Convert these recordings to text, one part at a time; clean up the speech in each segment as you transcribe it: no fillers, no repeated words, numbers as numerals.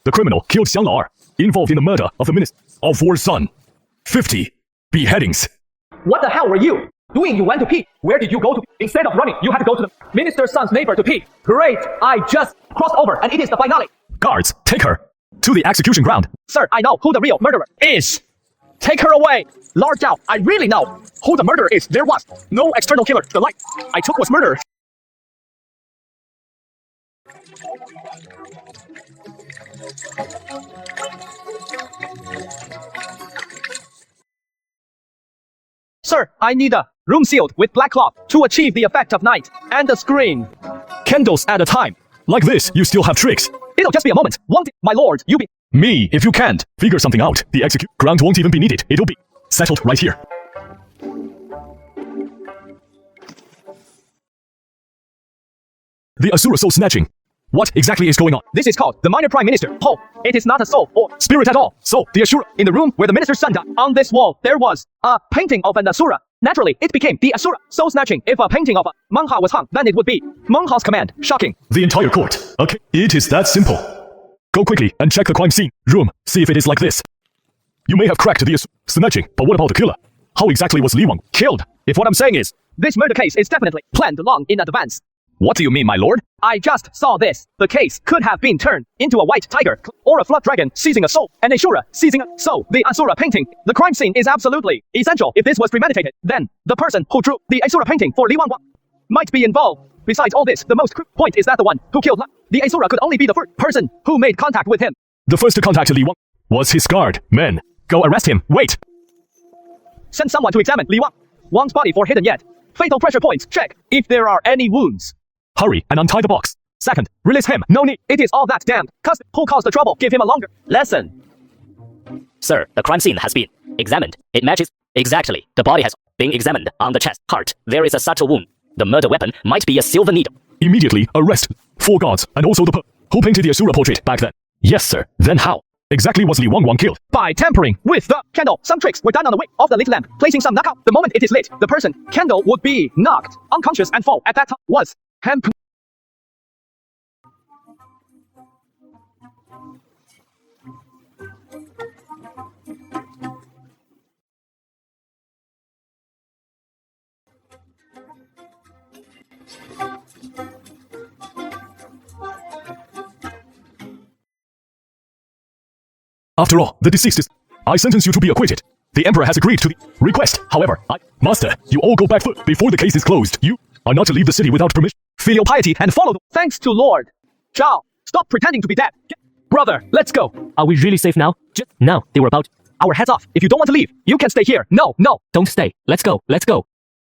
The criminal killed Xiang Lao'er, involved in the murder of the minister of War's son. 50 beheadings. What the hell were you doing? You went to pee. Where did you go to pee? Instead of running, you had to go to the minister's son's neighbor to pee. Great, I just crossed over and it is the finale. Guards, take her to the execution ground. Sir, I know who the real murderer is. Take her away. Lord Zhao, I really know who the murderer is. There was no external killer. The life I took was murder. Sir, I need a room sealed with black cloth to achieve the effect of night and a screen. Candles at a time. Like this, you still have tricks. It'll just be a moment. Won't it, my lord? You be... Me, if you can't figure something out, the execute ground won't even be needed. It'll be settled right here. The Asura soul snatching. What exactly is going on? This is called the minor prime minister. Oh, it is not a soul or Spirit at all. So, the Asura. in the room where the minister's son died. On this wall, there was a painting of an Asura. Naturally, it became the Asura soul snatching. If a painting of a Mengha was hung, then it would be Mengha's command. Shocking. The entire court. Okay, it is that simple. Go quickly and check the crime scene room. See if it is like this. You may have cracked the snatching, but what about the killer? How exactly was Li Wang killed? If what I'm saying is, This murder case is definitely planned long in advance. what do you mean, my lord? I just saw this. The case could have been turned into a white tiger or a flood dragon seizing a soul, and Ashura seizing a soul. The Asura painting. The crime scene is absolutely essential. If this was premeditated, then the person who drew the Asura painting for Li Wang might be involved. Besides all this, the most point is that the one who killed the Asura could only be the first person who made contact with him. The first to contact Li Wang was his guard. Men, go arrest him. Wait. Send someone to examine Li Wang's body for hidden yet fatal pressure points. Check if there are any wounds. Hurry and untie the box. Second, release him. No need. It is all that damned. Who caused the trouble? Give him a longer lesson. Sir, the crime scene has been examined. It matches exactly. The body has been examined on the chest, heart. There is a subtle wound. The murder weapon might be a silver needle. Immediately arrest 4 guards and also the who painted the Asura portrait back then. Yes, sir. Then how exactly was Li Wang killed? By tampering with the candle. Some tricks were done on the wick of the lit lamp, placing some knockout. The moment it is lit, the person candle would be knocked unconscious and fall. At that time was hemp. After all, the deceased is... I sentence you to be acquitted. The emperor has agreed to the request. However, Master, you all go back before the case is closed. You are not to leave the city without permission. Filial piety and follow. Thanks to Lord Zhao. Stop pretending to be dead. Brother, let's go. Are we really safe now? Just now, they were about our heads off. If you don't want to leave, you can stay here. No. Don't stay. Let's go. Let's go.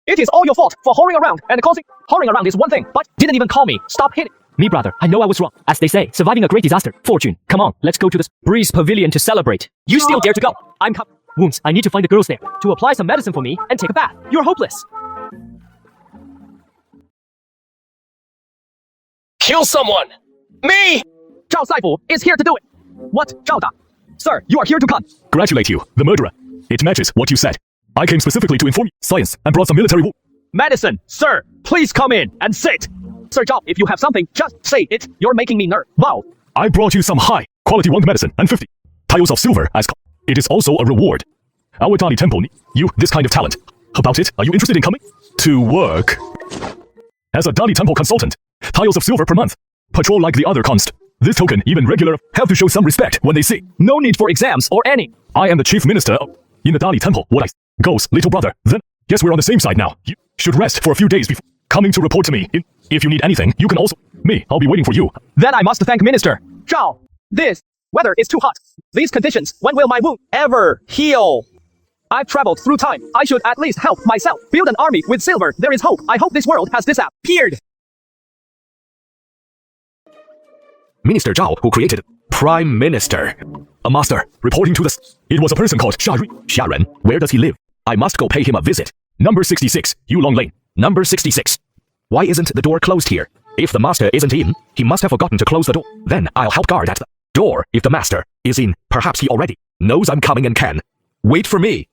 It is all your fault for whoring around and causing... Whoring around is one thing, but didn't even call me. Stop hitting. Me, brother, I know I was wrong. As they say, surviving a great disaster. Fortune. Come on, let's go to the Breeze Pavilion to celebrate. You still dare to go? I'm coming. Wounds, I need to find the girls there to apply some medicine for me and take a bath. You're hopeless. Kill someone! Me! Zhao Saifu is here to do it. What, Zhao Da? Sir, you are here to Congratulate you, the murderer. It matches what you said. I came specifically to inform you science and brought some military medicine. Sir, please come in and sit. Sir Zhao, if you have something, just say it. You're making me nervous. Wow. I brought you some high-quality wand medicine and 50 tiles of silver as it is also a reward. Our Dali Temple needs you this kind of talent. About it, are you interested in coming to work? As a Dali Temple consultant, tiles of silver per month. Patrol like the other const. This token, even regular, have to show some respect when they see. No need for exams or any. I am the chief minister in the Dali Temple. What I goes, little brother. Then, guess we're on the same side now. You should rest for a few days before coming to report to me. If you need anything, you can also... I'll be waiting for you. Then I must thank Minister Zhao. This weather is too hot. These conditions, when will my wound ever heal? I've traveled through time. I should at least help myself. Build an army with silver. There is hope. I hope this world has disappeared. Minister Zhao, who created Prime Minister. A master, reporting to the... It was a person called Xia Ren. Where does he live? I must go pay him a visit. Number 66, Yulong Lane. Number 66. Why isn't the door closed here? If the master isn't in, he must have forgotten to close the door. Then I'll help guard at the door. If the master is in, perhaps he already knows I'm coming and can wait for me.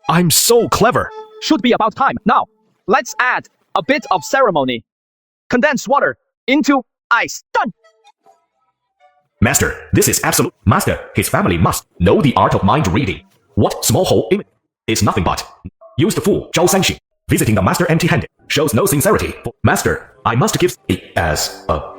I'm so clever. Should be about time. Now, let's add a bit of ceremony. Condense water into ice. Done. Master, this is absolute. Master, his family must know the art of mind reading. What small hole image is nothing but used fool Zhao Sanxing. Visiting the master empty-handed shows no sincerity. Master, I must give it as a...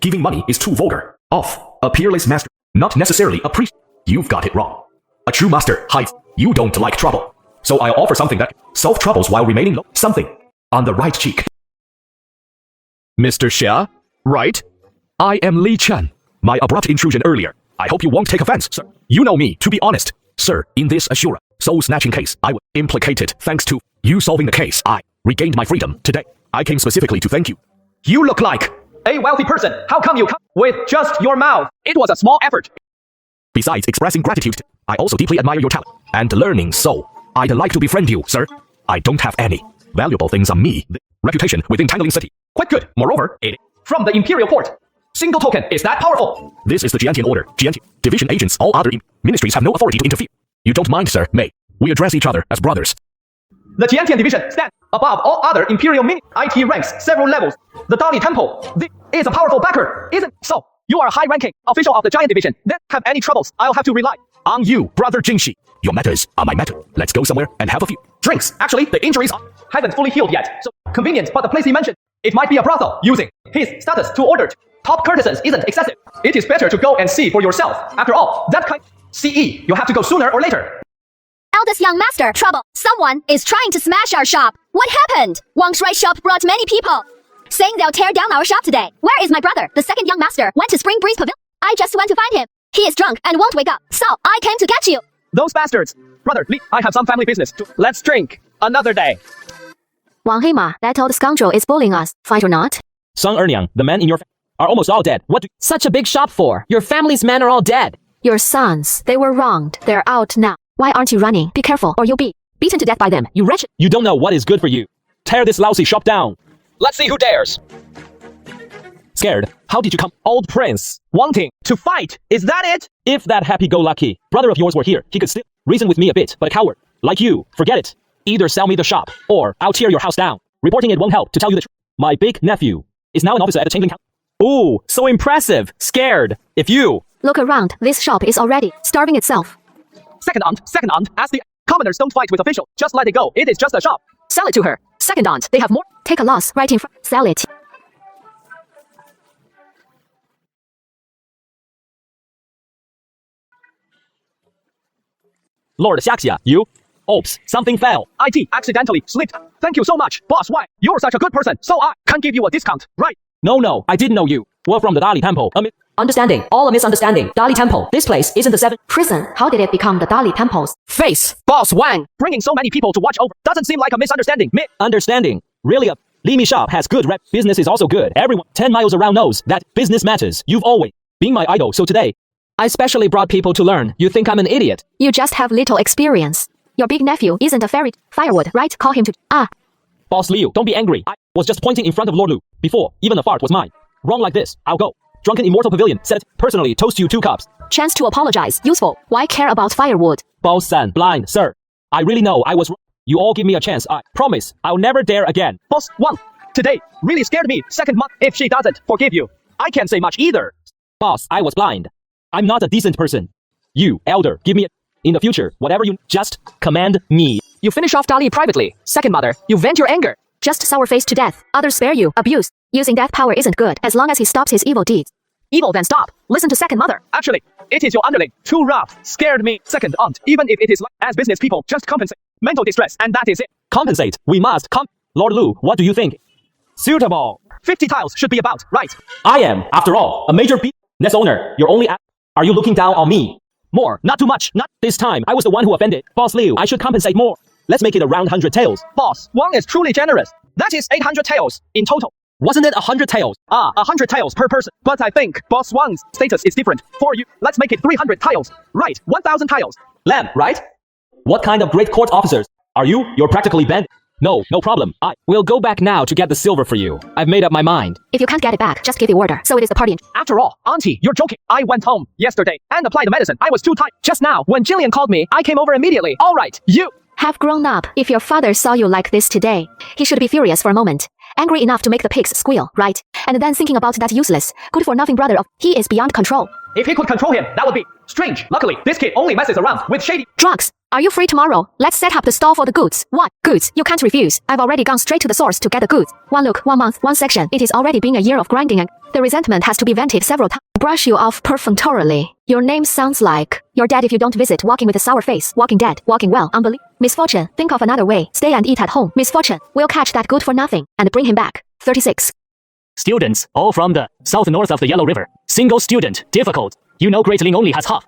Giving money is too vulgar. Of a peerless master, not necessarily a priest. You've got it wrong. A true master hides. You don't like trouble. So I'll offer something that solve troubles while remaining low. Something on the right cheek. Mr. Xia, right? I am Li Chen. My abrupt intrusion earlier. I hope you won't take offense, sir. You know me, to be honest. Sir, in this Ashura soul-snatching case, I was implicated. Thanks to you solving the case, I regained my freedom today. I came specifically to thank you. You look like a wealthy person. How come you come with just your mouth? It was a small effort. Besides expressing gratitude, I also deeply admire your talent and learning, so I'd like to befriend you, sir. I don't have any valuable things on me. The reputation within Tangling City. Quite good. Moreover, it from the Imperial Court. Single token is that powerful. This is the Jiantian Order. Jiantian division agents, all other ministries have no authority to interfere. You don't mind, sir, may we address each other as brothers? The Jiantian division stands above all other Imperial IT ranks several levels. The Dali Temple is a powerful backer, isn't so? You are a high-ranking official of the Giant Division. Then have any troubles, I'll have to rely on you, brother Jingxi. Your matters are my matter. Let's go somewhere and have a few drinks. Actually, the injuries haven't fully healed yet, so convenient, but the place he mentioned, it might be a brothel. Using his status to order top courtesans isn't excessive. It is better to go and see for yourself. After all, that kind CE, you'll have to go sooner or later. Eldest young master, trouble. Someone is trying to smash our shop. What happened? Wang's right shop brought many people, saying they'll tear down our shop today. Where is my brother? The second young master went to Spring Breeze Pavilion. I just went to find him. He is drunk and won't wake up, so I came to get you. Those bastards. Brother Li, I have some family business too. Let's drink another day. Wang Heima, that old scoundrel is bullying us. Fight or not? Sung Ernyang, the men in your are almost all dead. What do such a big shop for? Your family's men are all dead. Your sons, they were wronged. They're out now. Why aren't you running? Be careful or you'll be beaten to death by them, you wretched. You don't know what is good for you. Tear this lousy shop down. Let's see who dares. Scared? How did you come? Old prince, wanting to fight. Is that it? If that happy-go-lucky brother of yours were here, he could still reason with me a bit, but a coward like you, forget it. Either sell me the shop, or I'll tear your house down. Reporting it won't help, to tell you the truth. My big nephew is now an officer at the Changling County. Ooh, so impressive. Scared. If you... Look around, this shop is already starving itself. Second aunt, as the commoners don't fight with officials, just let it go. It is just a shop. Sell it to her. Second aunt, they have more. Take a loss right in front. Sell it. Lord Xiaxia, you? Oops, something fell. IT accidentally slipped. Thank you so much, boss. Why? You're such a good person, so I can give you a discount, right? No, I didn't know you. We're from the Dali Temple. Understanding. All a misunderstanding. Dali Temple. This place isn't the 7 prison. How did it become the Dali Temples? Face. Boss Wang. Bringing so many people to watch over doesn't seem like a misunderstanding. Understanding. Really, a Limi shop has good rep. Business is also good. Everyone 10 miles around knows that business matters. You've always been my idol, so today I specially brought people to learn. You think I'm an idiot? You just have little experience. Your big nephew isn't a fairy. Firewood, right? Call him to... Boss Liu, don't be angry. I was just pointing in front of Lord Lu. Before, even the fart was mine. Wrong like this. I'll go. Drunken Immortal Pavilion said, personally toast you 2 cups. Chance to apologize. Useful. Why care about firewood? Boss San, blind, sir. I really know I was wrong. You all give me a chance. I promise I'll never dare again. Boss Wang, today really scared me. Second month, if she doesn't forgive you, I can't say much either. Boss, I was blind. I'm not a decent person. You, elder, give me a... In the future, whatever you just command me. You finish off Dali privately. Second mother, you vent your anger. Just sour face to death. Others spare you. Abuse. Using that power isn't good as long as he stops his evil deeds. Evil, then stop. Listen to second mother. Actually, it is your underling. Too rough. Scared me. Second aunt. Even if it is like as business people, just compensate. Mental distress, and that is it. Compensate. We must Lord Lu, what do you think? Suitable. 50 tiles should be about, right? I am, after all, a major business owner. Your only Are you looking down on me? More, not too much, not this time. I was the one who offended. Boss Liu, I should compensate more. Let's make it around 100 taels. Boss, Wang is truly generous. That is 800 taels in total. Wasn't it 100 taels? 100 taels per person. But I think Boss Wang's status is different. For you, let's make it 300 taels. Right, 1,000 taels. Lamb, right? What kind of great court officers are you? You're practically banned. No problem. I will go back now to get the silver for you. I've made up my mind. If you can't get it back, just give the order. So it is the party. After all, auntie, you're joking. I went home yesterday and applied the medicine. I was too tired. Just now, when Jillian called me, I came over immediately. All right, you have grown up. If your father saw you like this today, he should be furious for a moment. Angry enough to make the pigs squeal, right? And then thinking about that useless, good-for-nothing brother of he is beyond control. If he could control him, that would be strange. Luckily, this kid only messes around with shady. Drugs. Are you free tomorrow? Let's set up the stall for the goods. What? Goods. You can't refuse. I've already gone straight to the source to get the goods. One look, 1 month, 1 section. It is already been a year of grinding and the resentment has to be vented several times. Brush you off perfunctorily. Your name sounds like you're dead if you don't visit. Walking with a sour face. Walking dead. Walking well. Unbelievable. Misfortune. Think of another way. Stay and eat at home. Misfortune. We'll catch that good for nothing and bring him back. 36. Students, all from the south-north of the Yellow River. Single student, difficult. You know Great Ling only has half.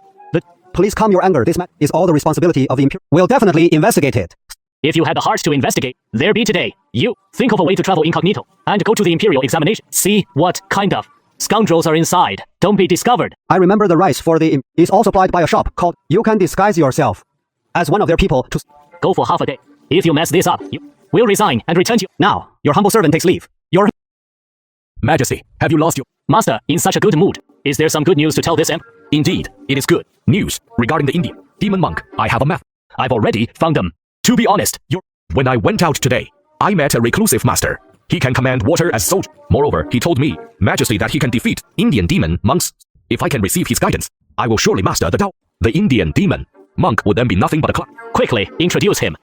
Please calm your anger. This is all the responsibility of the Imperial. We'll definitely investigate it. If you had the heart to investigate, there be today. You think of a way to travel incognito and go to the Imperial examination. See what kind of scoundrels are inside. Don't be discovered. I remember the rice for the is all supplied by a shop called You Can Disguise Yourself as one of their people to Go for half a day. If you mess this up, you will resign and return to Now, your humble servant takes leave. Your Majesty, have you lost your... master in such a good mood. Is there some good news to tell this emperor? Indeed, it is good news regarding the Indian demon monk. I have a map. I've already found them. To be honest, when I went out today, I met a reclusive master. He can command water as soldier. Moreover, he told me, Majesty, that he can defeat Indian demon monks. If I can receive his guidance, I will surely master the Tao. The Indian demon monk would then be nothing but a clown. Quickly introduce him.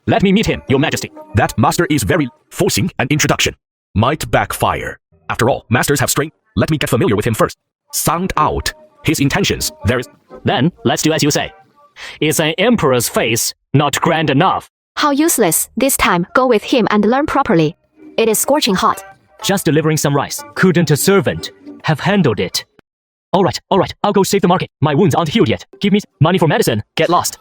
Let me meet him, Your Majesty. That master is very forcing an introduction. Might backfire. After all, masters have strength. Let me get familiar with him first. Sound out his intentions. Then, let's do as you say. Is an emperor's face not grand enough? How useless. This time, go with him and learn properly. It is scorching hot. Just delivering some rice. Couldn't a servant have handled it? All right, I'll go save the market. My wounds aren't healed yet. Give me money for medicine. Get lost.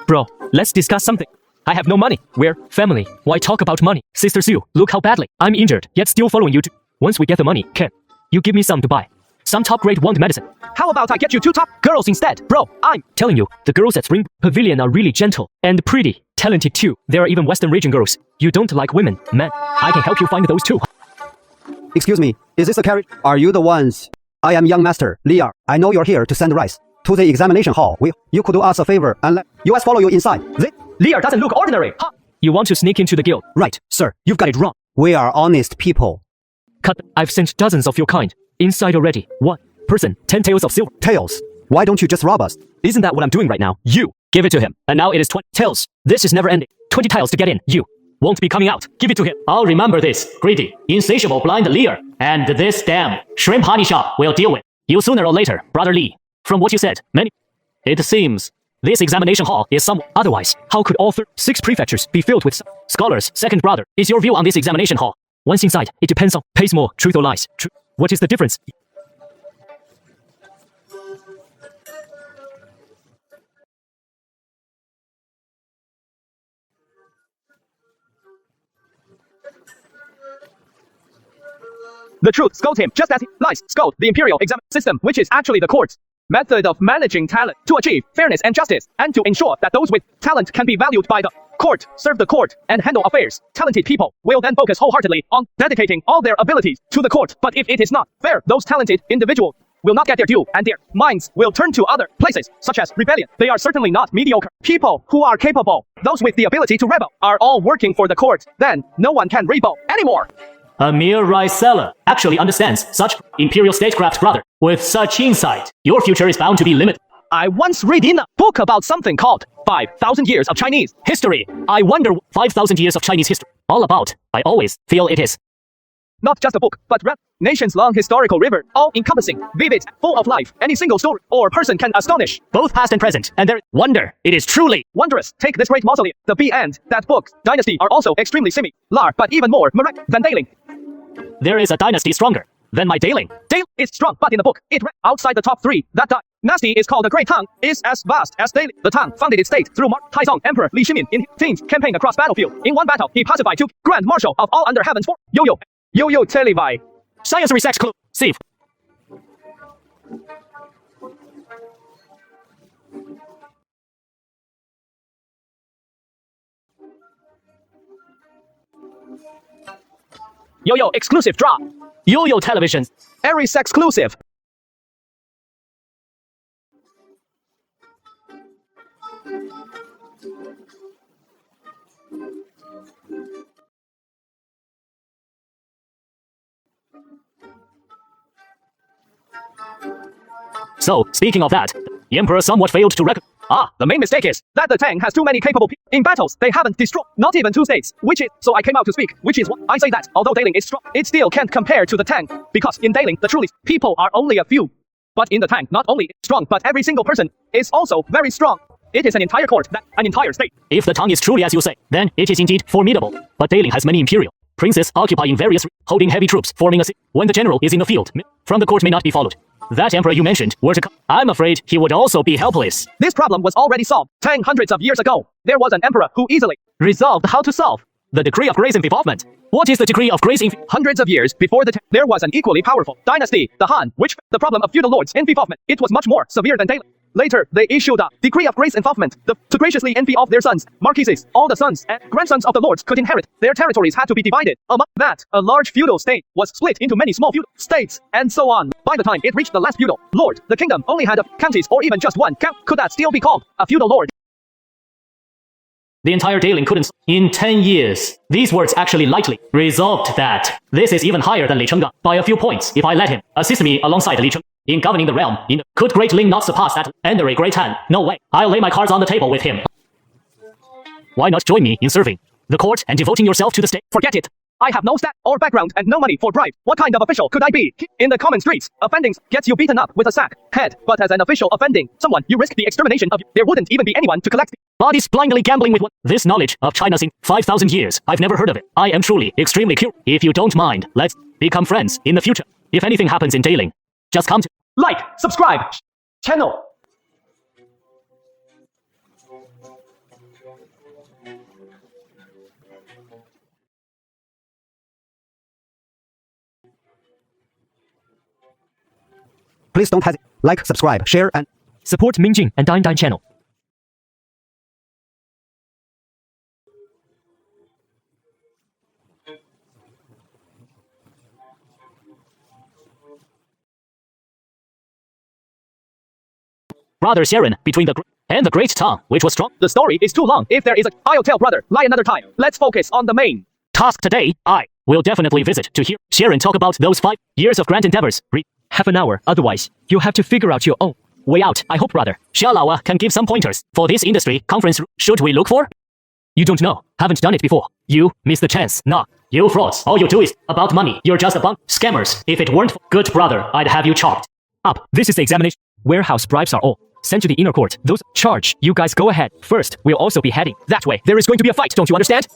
Bro, let's discuss something. I have no money. We're family. Why talk about money? Sister Sue, look how badly I'm injured, yet still following you. Once we get the money, can you give me some to buy? Some top-grade wand medicine. How about I get you 2 top girls instead? Bro, I'm Telling you, the girls at Spring Pavilion are really gentle and pretty, talented too. There are even Western region girls. You don't like women, man. I can help you find those too. Excuse me, is this a carriage? Are you the ones? I am young master, Liar. I know you're here to send rice to the examination hall. You could do us a favor and let US follow you inside. Lear doesn't look ordinary. Huh? You want to sneak into the guild? Right, sir, you've got it wrong. We are honest people. Cut. I've sent dozens of your kind. Inside already. 1 person, 10 taels of silver. Tails, why don't you just rob us? Isn't that what I'm doing right now? You give it to him. And now it is 20 taels. This is never ending. 20 tiles to get in. You won't be coming out. Give it to him. I'll remember this, greedy, insatiable, blind Lear. And this damn shrimp honey shop will deal with you sooner or later, Brother Lee. From what you said, it seems this examination hall is some. Otherwise, how could all 6 prefectures be filled with Scholars, second brother, is your view on this examination hall? Once inside, it depends on pays more, truth or lies. What is the difference? The truth scold him just as he lies scold the imperial exam system, which is actually the court's method of managing talent to achieve fairness and justice, and to ensure that those with talent can be valued by the court, serve the court, and handle affairs. Talented people will then focus wholeheartedly on dedicating all their abilities to the court. But if it is not fair, those talented individuals will not get their due, and their minds will turn to other places, such as rebellion. They are certainly not mediocre. People who are capable, those with the ability to rebel, are all working for the court. Then, no one can rebel anymore. A mere rice seller actually understands such imperial statecraft, brother. With such insight, your future is bound to be limited. I once read in a book about something called 5,000 years of Chinese History. I wonder 5,000 years of Chinese history all about. I always feel it is not just a book, but nations long historical river, all-encompassing, vivid, full of life. Any single story or person can astonish, both past and present, and there is wonder. It is truly wondrous. Take this great mausoleum. The B and that book, Dynasty, are also extremely similar, but even more miraculous than Dailing. There is a dynasty stronger than my Dailing. Dale is strong, but in the book, it read outside the top 3. That dynasty is called the Great Tang, is as vast as Dailing. The Tang founded its state through Taizong Emperor Li Shimin in his campaign across battlefield. In one battle, he pacified 2 Grand Marshal of all under heaven's 4. Yo-yo Televi. Science research clue. Save. Yo-yo exclusive drop. Yo-yo television. Aries exclusive. So, speaking of that, the Emperor somewhat failed to recognize. The main mistake is that the Tang has too many capable people. In battles, they haven't destroyed not even 2 states, so I came out to speak, which is why I say that, although Dailing is strong, it still can't compare to the Tang, because in Dailing, the truly people are only a few. But in the Tang, not only strong, but every single person is also very strong. It is an entire court, an entire state. If the Tang is truly as you say, then it is indeed formidable. But Dailing has many imperial princes occupying various, holding heavy troops, forming a city. When the general is in the field, from the court may not be followed. That emperor you mentioned were to come. I'm afraid he would also be helpless. This problem was already solved. Tang hundreds of years ago. There was an emperor who easily resolved how to solve the decree of grace and involvement. What is the decree of grace in hundreds of years before the Tang? There was an equally powerful dynasty, the Han, which the problem of feudal lords in involvement. It was much more severe than Dailing. Later, they issued a decree of grace involvement to graciously envy of their sons, marquises. All the sons and grandsons of the lords could inherit. Their territories had to be divided. Among that, a large feudal state was split into many small feudal states, and so on. By the time it reached the last feudal lord, the kingdom only had counties or even just one count. Could that still be called a feudal lord? The entire Dailing couldn't. In 10 years, these words actually lightly resolved that. This is even higher than Li Chenggang by a few points if I let him assist me alongside Li Cheng. In governing the realm, could Great Ling not surpass that? Under a great Han? No way. I'll lay my cards on the table with him. Why not join me in serving the court and devoting yourself to the state? Forget it. I have no stat or background and no money for bribe. What kind of official could I be? In the common streets, offending gets you beaten up with a sack head. But as an official offending someone, you risk the extermination of you. There wouldn't even be anyone to collect. Bodies blindly gambling with what? This knowledge of China's in 5,000 years. I've never heard of it. I am truly extremely curious. If you don't mind, let's become friends in the future. If anything happens in Dailing, just come to like, subscribe, channel. Please don't hesitate. Like, subscribe, share, and Support Ming Jing and Dine channel. Brother Xia Ren between the and the Great Tang, which was strong. The story is too long. If there is I'll tell brother, lie another time. Let's focus on the main task today. I will definitely visit to hear Xia Ren talk about those 5 years of grand endeavors. Half an hour, otherwise, you'll have to figure out your own way out. I hope brother Xia Laowa can give some pointers for this industry conference. Should we look for? You don't know. Haven't done it before. You missed the chance. Nah. You frauds. All you do is about money. You're just a bunch scammers. If it weren't for good brother, I'd have you chopped up. This is the examination. Warehouse bribes are all sent to the inner court. Those charge. You guys go ahead. First, we'll also be heading that way. There is going to be a fight. Don't you understand?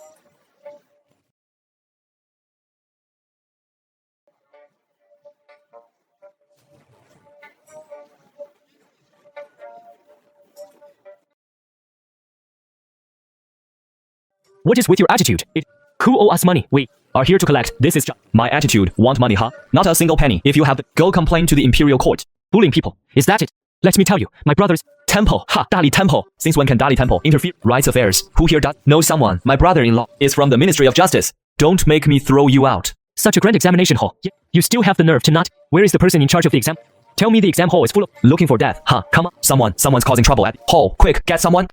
What is with your attitude? Who owe us money? We are here to collect. This is just my attitude. Want money, huh? Not a single penny. If you have, go complain to the imperial court. Bullying people. Is that it? Let me tell you, my brother's temple. Ha, Dali Temple. Since when can Dali Temple interfere? Rights affairs. Who here does know someone? My brother-in-law is from the Ministry of Justice. Don't make me throw you out. Such a grand examination hall. You still have the nerve to not. Where is the person in charge of the exam? Tell me the exam hall is full of looking for death. Huh, come on. Someone's causing trouble at hall. Quick, get someone.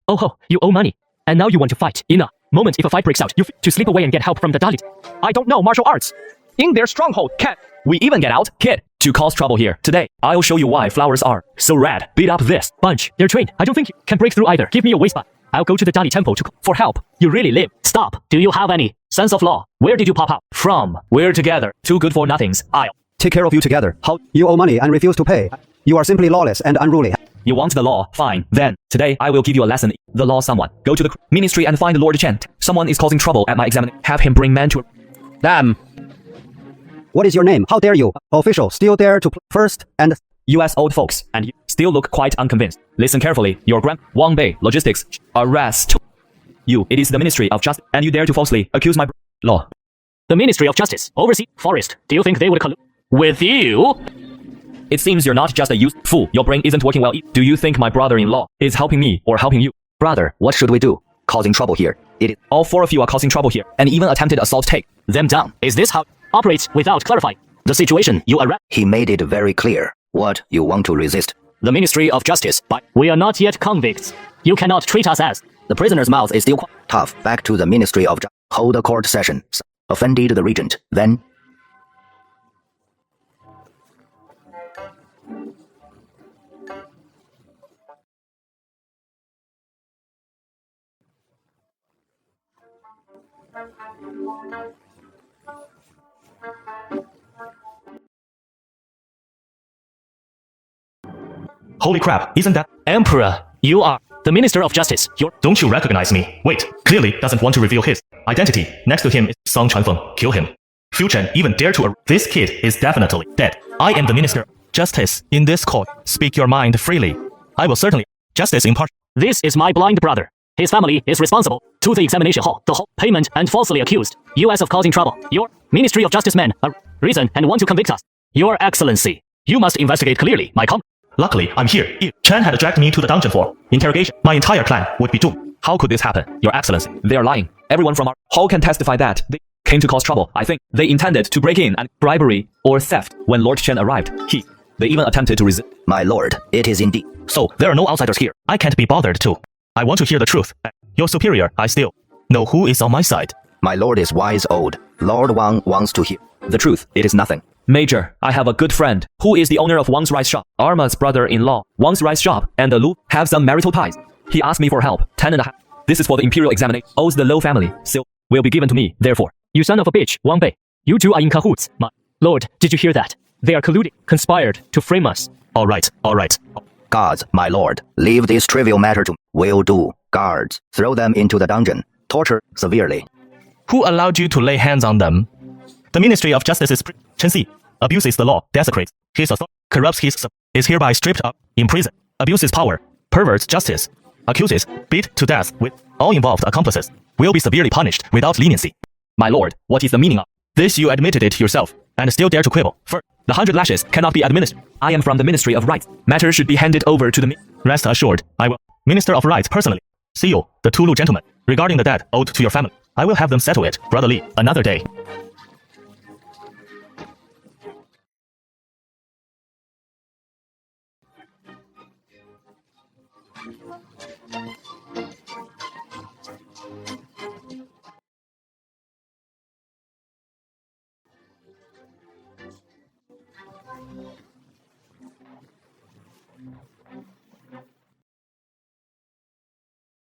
Oh ho, you owe money. And now you want to fight. In a moment, if a fight breaks out, you to slip away and get help from the Dalit. I don't know martial arts. In their stronghold, can we even get out? Kid, to cause trouble here. Today, I'll show you why flowers are so rad. Beat up this bunch. They're trained. I don't think you can break through either. Give me a waistband. I'll go to the Dalit temple for help. You really live. Stop. Do you have any sense of law? Where did you pop out from? We're together. Two good for nothings. I'll take care of you together. How? You owe money and refuse to pay. You are simply lawless and unruly. You want the law? Fine. Then, today I will give you a lesson. The law someone. Go to the ministry and find Lord Chen. Someone is causing trouble at my exam. Have him bring man to... Damn. What is your name? How dare you? Official, still dare to first and... US old folks, and you still look quite unconvinced. Listen carefully. Your grand... Wang Bei, logistics. Arrest. You. It is the Ministry of Justice, and you dare to falsely accuse my... Law. The Ministry of Justice. Oversee forest. Do you think they would collude with you? It seems you're not just a used fool. Your brain isn't working well. Do you think my brother-in-law is helping me or helping you? Brother, what should we do? Causing trouble here. All 4 of you are causing trouble here, and even attempted assault. Take them down. Is this how it operates without clarifying the situation you arrest? He made it very clear what you want to resist. The Ministry of Justice. But we are not yet convicts. You cannot treat us as... The prisoner's mouth is still tough. Back to the Ministry of Justice. Hold a court session. Offended the regent. Then... Holy crap, isn't that? Emperor, you are the Minister of Justice. Don't you recognize me? Wait, clearly doesn't want to reveal his identity. Next to him is Song Chuanfeng. Kill him. Fu Chen even dare to this kid is definitely dead. I am the Minister of Justice in this court. Speak your mind freely. I will certainly justice impartial. This is my blind brother. His family is responsible to the examination hall, the whole payment, and falsely accused US of causing trouble. Your Ministry of Justice men are reason and want to convict us. Your Excellency, you must investigate clearly, my com. Luckily, I'm here. If Chen had dragged me to the dungeon for interrogation, my entire clan would be doomed. How could this happen, Your Excellency? They are lying. Everyone from our hall can testify that they came to cause trouble. I think they intended to break in and bribery or theft. When Lord Chen arrived, they even attempted to resist. My lord, it is indeed. So, there are no outsiders here. I can't be bothered to. I want to hear the truth. Your superior, I still know who is on my side. My lord is wise old. Lord Wang wants to hear the truth. It is nothing. Major, I have a good friend who is the owner of Wang's rice shop. Arma's brother-in-law, Wang's rice shop, and the Lu have some marital ties. He asked me for help. 10.5. This is for the imperial examination. Owes the Lo family. So will be given to me. Therefore, you son of a bitch, Wang Bei. You two are in cahoots. My lord, did you hear that? They are colluding, conspired to frame us. All right. Guards, my lord, leave this trivial matter to me. Will do. Guards, throw them into the dungeon. Torture severely. Who allowed you to lay hands on them? The Ministry of Justice is Chen Si abuses the law, desecrates his authority, corrupts his is hereby stripped up, imprisoned, abuses power, perverts justice, accuses, beat to death with all involved accomplices, will be severely punished without leniency. my lord, what is the meaning of This you admitted it yourself, and still dare to quibble. For the 100 lashes cannot be administered. I am from the Ministry of Rights. Matter should be handed over to the Rest assured, I will. Minister of Rights personally. See you, the Tulu gentlemen. Regarding the debt owed to your family, I will have them settle it, Brother Li, another day.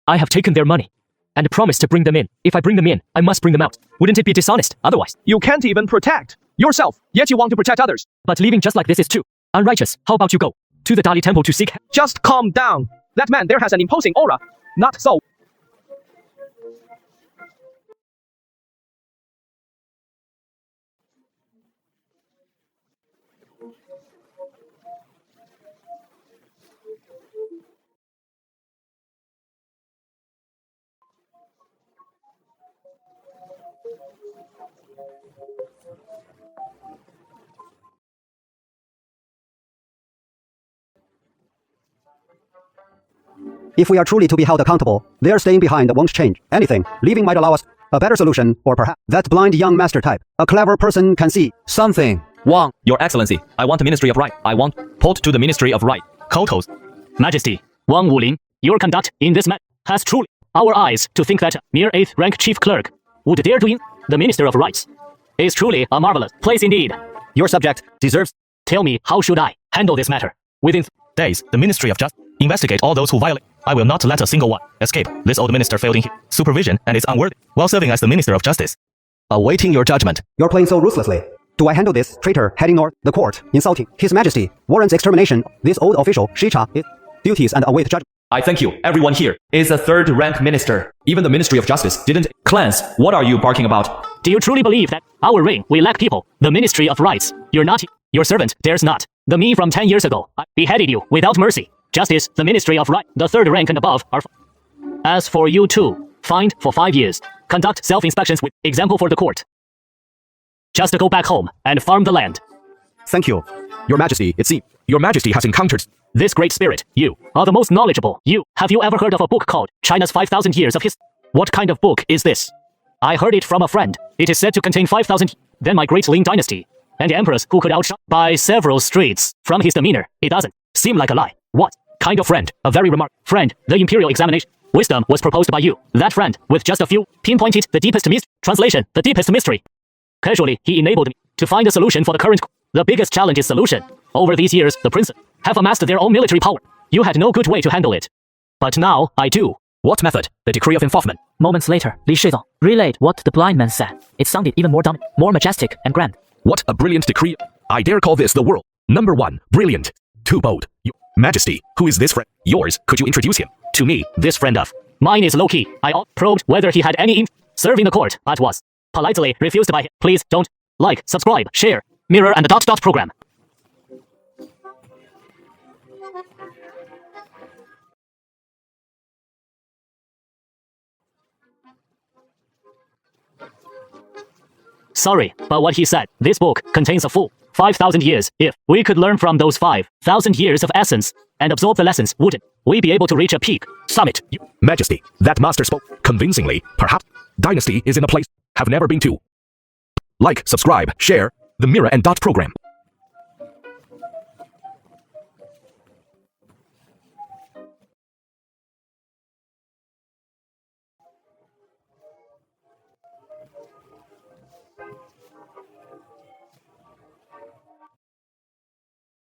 I have taken their money and promised to bring them in. If I bring them in, I must bring them out. Wouldn't it be dishonest otherwise? You can't even protect yourself, yet you want to protect others. But leaving just like this is too unrighteous. How about you go to the Dali temple to seek help? Just calm down. That man there has an imposing aura. Not so. If we are truly to be held accountable, their staying behind won't change anything. Leaving might allow us a better solution, or perhaps that blind young master type. A clever person can see something. Wang, Your Excellency, I want the Ministry of Right. I want put to the Ministry of Right. Kotos. Majesty, Wang Wulin, your conduct in this matter has truly our eyes to think that mere 8th rank chief clerk would dare to the Minister of Rights is truly a marvelous place indeed. Your subject deserves. Tell me, how should I handle this matter? Within days, the Ministry of Justice investigate all those who violate. I will not let a single one escape. This old minister failed in his supervision and is unworthy while serving as the Minister of Justice. Awaiting your judgment. You're playing so ruthlessly. Do I handle this traitor heading north? The court, insulting His Majesty, warrants extermination. This old official, Shicha, his duties and await judgment. I thank you. Everyone here is a third-rank minister. Even the Ministry of Justice didn't. Clans, what are you barking about? Do you truly believe that our reign we lack people? The Ministry of Rights. You're not. Your servant dares not. The me from 10 years ago. I beheaded you without mercy. Justice, the Ministry of Right, the 3rd rank and above are. As for you two, fined for 5 years. Conduct self-inspections with example for the court. Just go back home and farm the land. Thank you. Your Majesty, it seems Your Majesty has encountered this great spirit. You are the most knowledgeable. Have you ever heard of a book called China's 5,000 Years of History? What kind of book is this? I heard it from a friend. It is said to contain 5,000. Then my great Ming Dynasty. And the emperors who could outshine by several streets. From his demeanor, it doesn't seem like a lie. What kind of friend? A very remarkable friend. The imperial examination. Wisdom was proposed by you. That friend, with just a few, pinpointed the deepest mystery. Translation, the deepest mystery. Casually, he enabled me to find a solution for the current. The biggest challenge is solution. Over these years, the princes have amassed their own military power. You had no good way to handle it. But now, I do. What method? The decree of enforcement. Moments later, Li Shizong relayed what the blind man said. It sounded even more dominant, more majestic and grand. What a brilliant decree. I dare call this the world. Number 1, brilliant. Too bold. Your Majesty, who is this friend? Yours, could you introduce him? To me, this friend of mine is low-key. I probed whether he had any serving the court, but was politely refused by him. Please don't like, subscribe, share, mirror and the ... program. Sorry, but what he said, this book contains a full 5,000 years. If we could learn from those 5,000 years of essence and absorb the lessons, wouldn't we be able to reach a peak summit? Your Majesty, that master spoke convincingly. Perhaps Dynasty is in a place have never been to. Like, subscribe, share the mirror and ... program.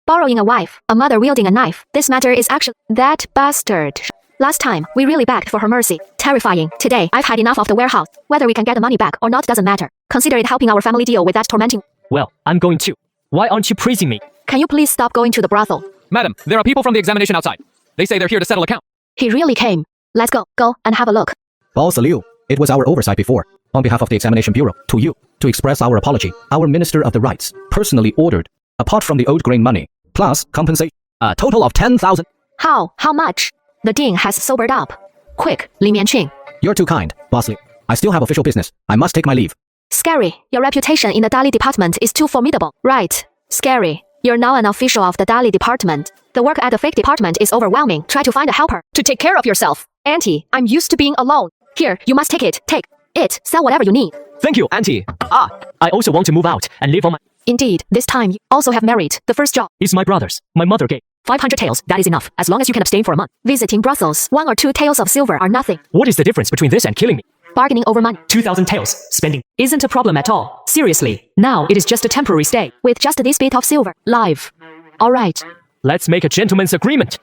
Borrowing a wife, a mother wielding a knife. This matter is actually that bastard. Last time, we really begged for her mercy. Terrifying. Today, I've had enough of the warehouse. Whether we can get the money back or not doesn't matter. Consider it helping our family deal with that tormenting. Well, I'm going to. Why aren't you praising me? Can you please stop going to the brothel? Madam, there are people from the examination outside. They say they're here to settle account. He really came. Let's go and have a look. Boss Liu, it was our oversight before. On behalf of the Examination Bureau, to you, to express our apology. Our Minister of the Rights personally ordered, apart from the old grain money, plus compensation, a total of 10,000. How much? The Dean has sobered up. Quick, Li Mianqing. You're too kind, Boss Liu. I still have official business. I must take my leave. Scary. Your reputation in the Dali department is too formidable. Right. Scary. You're now an official of the Dali department. The work at the fake department is overwhelming. Try to find a helper to take care of yourself. Auntie, I'm used to being alone. Here, you must take it. Take it. Sell whatever you need. Thank you, Auntie. I also want to move out and live on my... Indeed, this time you also have married. The first job is my brother's. My mother gave 500 taels. That is enough, as long as you can abstain for a month. Visiting brothels, 1 or 2 taels of silver are nothing. What is the difference between this and killing me? Bargaining over money. 2,000 taels. Spending Isn't a problem at all. Seriously, now it is just a temporary stay. With just this bit of silver. Live. All right. Let's make a gentleman's agreement.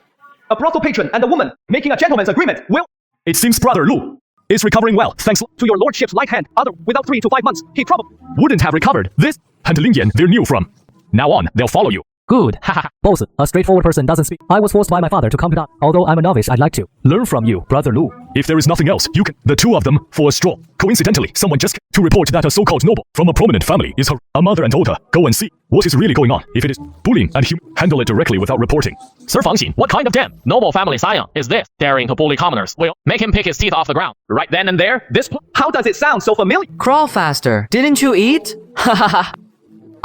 A brothel patron and a woman making a gentleman's agreement will... It seems Brother Lu is recovering well, thanks to your lordship's light hand. Without 3 to 5 months, he probably wouldn't have recovered. This and Lingyan they're new from. Now on, they'll follow you. Good. Haha. Boss, a straightforward person doesn't speak. I was forced by my father to come to that. Although I'm a novice, I'd like to learn from you, Brother Lu. If there is nothing else, you can... The two of them for a stroll. Coincidentally, someone just to report that a so-called noble from a prominent family is a mother and daughter. Go and see what is really going on. If it is bullying and handle it directly without reporting. Sir Fangxin, what kind of damn noble family scion is this? Daring to bully commoners. Will make him pick his teeth off the ground. Right then and there, how does it sound so familiar? Crawl faster. Didn't you eat? Ha ha ha.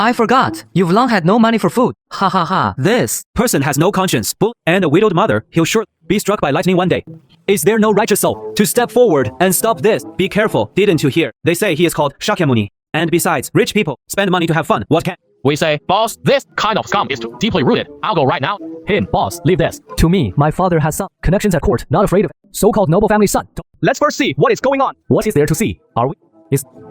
I forgot. You've long had no money for food. Ha ha ha. This person has no conscience. And a widowed mother, he'll surely be struck by lightning one day. Is there no righteous soul to step forward and stop this? Be careful. Didn't you hear? They say he is called Shakyamuni. And besides, rich people spend money to have fun. What can we say? Boss, this kind of scum is too deeply rooted. I'll go right now. Him, boss, leave this. To me, my father has some connections at court. Not afraid of it. So-called noble family son. Let's first see what is going on. What is there to see? Are we?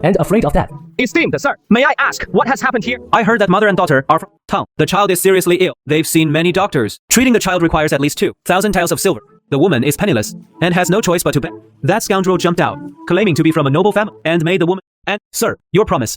And afraid of that? Esteemed sir, may I ask what has happened here? I heard that mother and daughter are from town. The child is seriously ill. They've seen many doctors. Treating the child requires at least 2,000 taels of silver. The woman is penniless and has no choice but to pay. That scoundrel jumped out, claiming to be from a noble family, and made the woman. And, sir, your promise.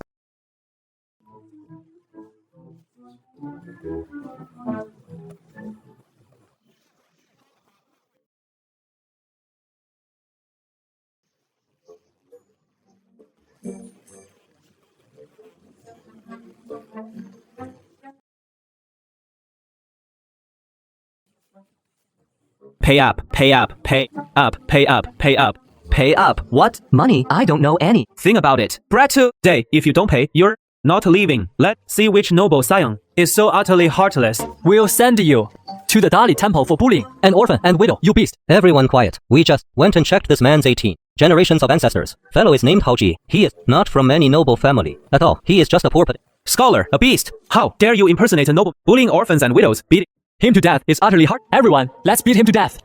Pay up, pay up, pay up, pay up, pay up. Pay up. What? Money? I don't know any. Think about it. Brad today, if you don't pay, you're not leaving. Let's see which noble scion is so utterly heartless. We'll send you to the Dali temple for bullying an orphan and widow, you beast. Everyone quiet. We just went and checked this man's 18 generations of ancestors. Fellow is named Haoji. He is not from any noble family at all. He is just a poor scholar, a beast. How dare you impersonate a noble? Bullying orphans and widows, beating him to death is utterly hard. Everyone, let's beat him to death.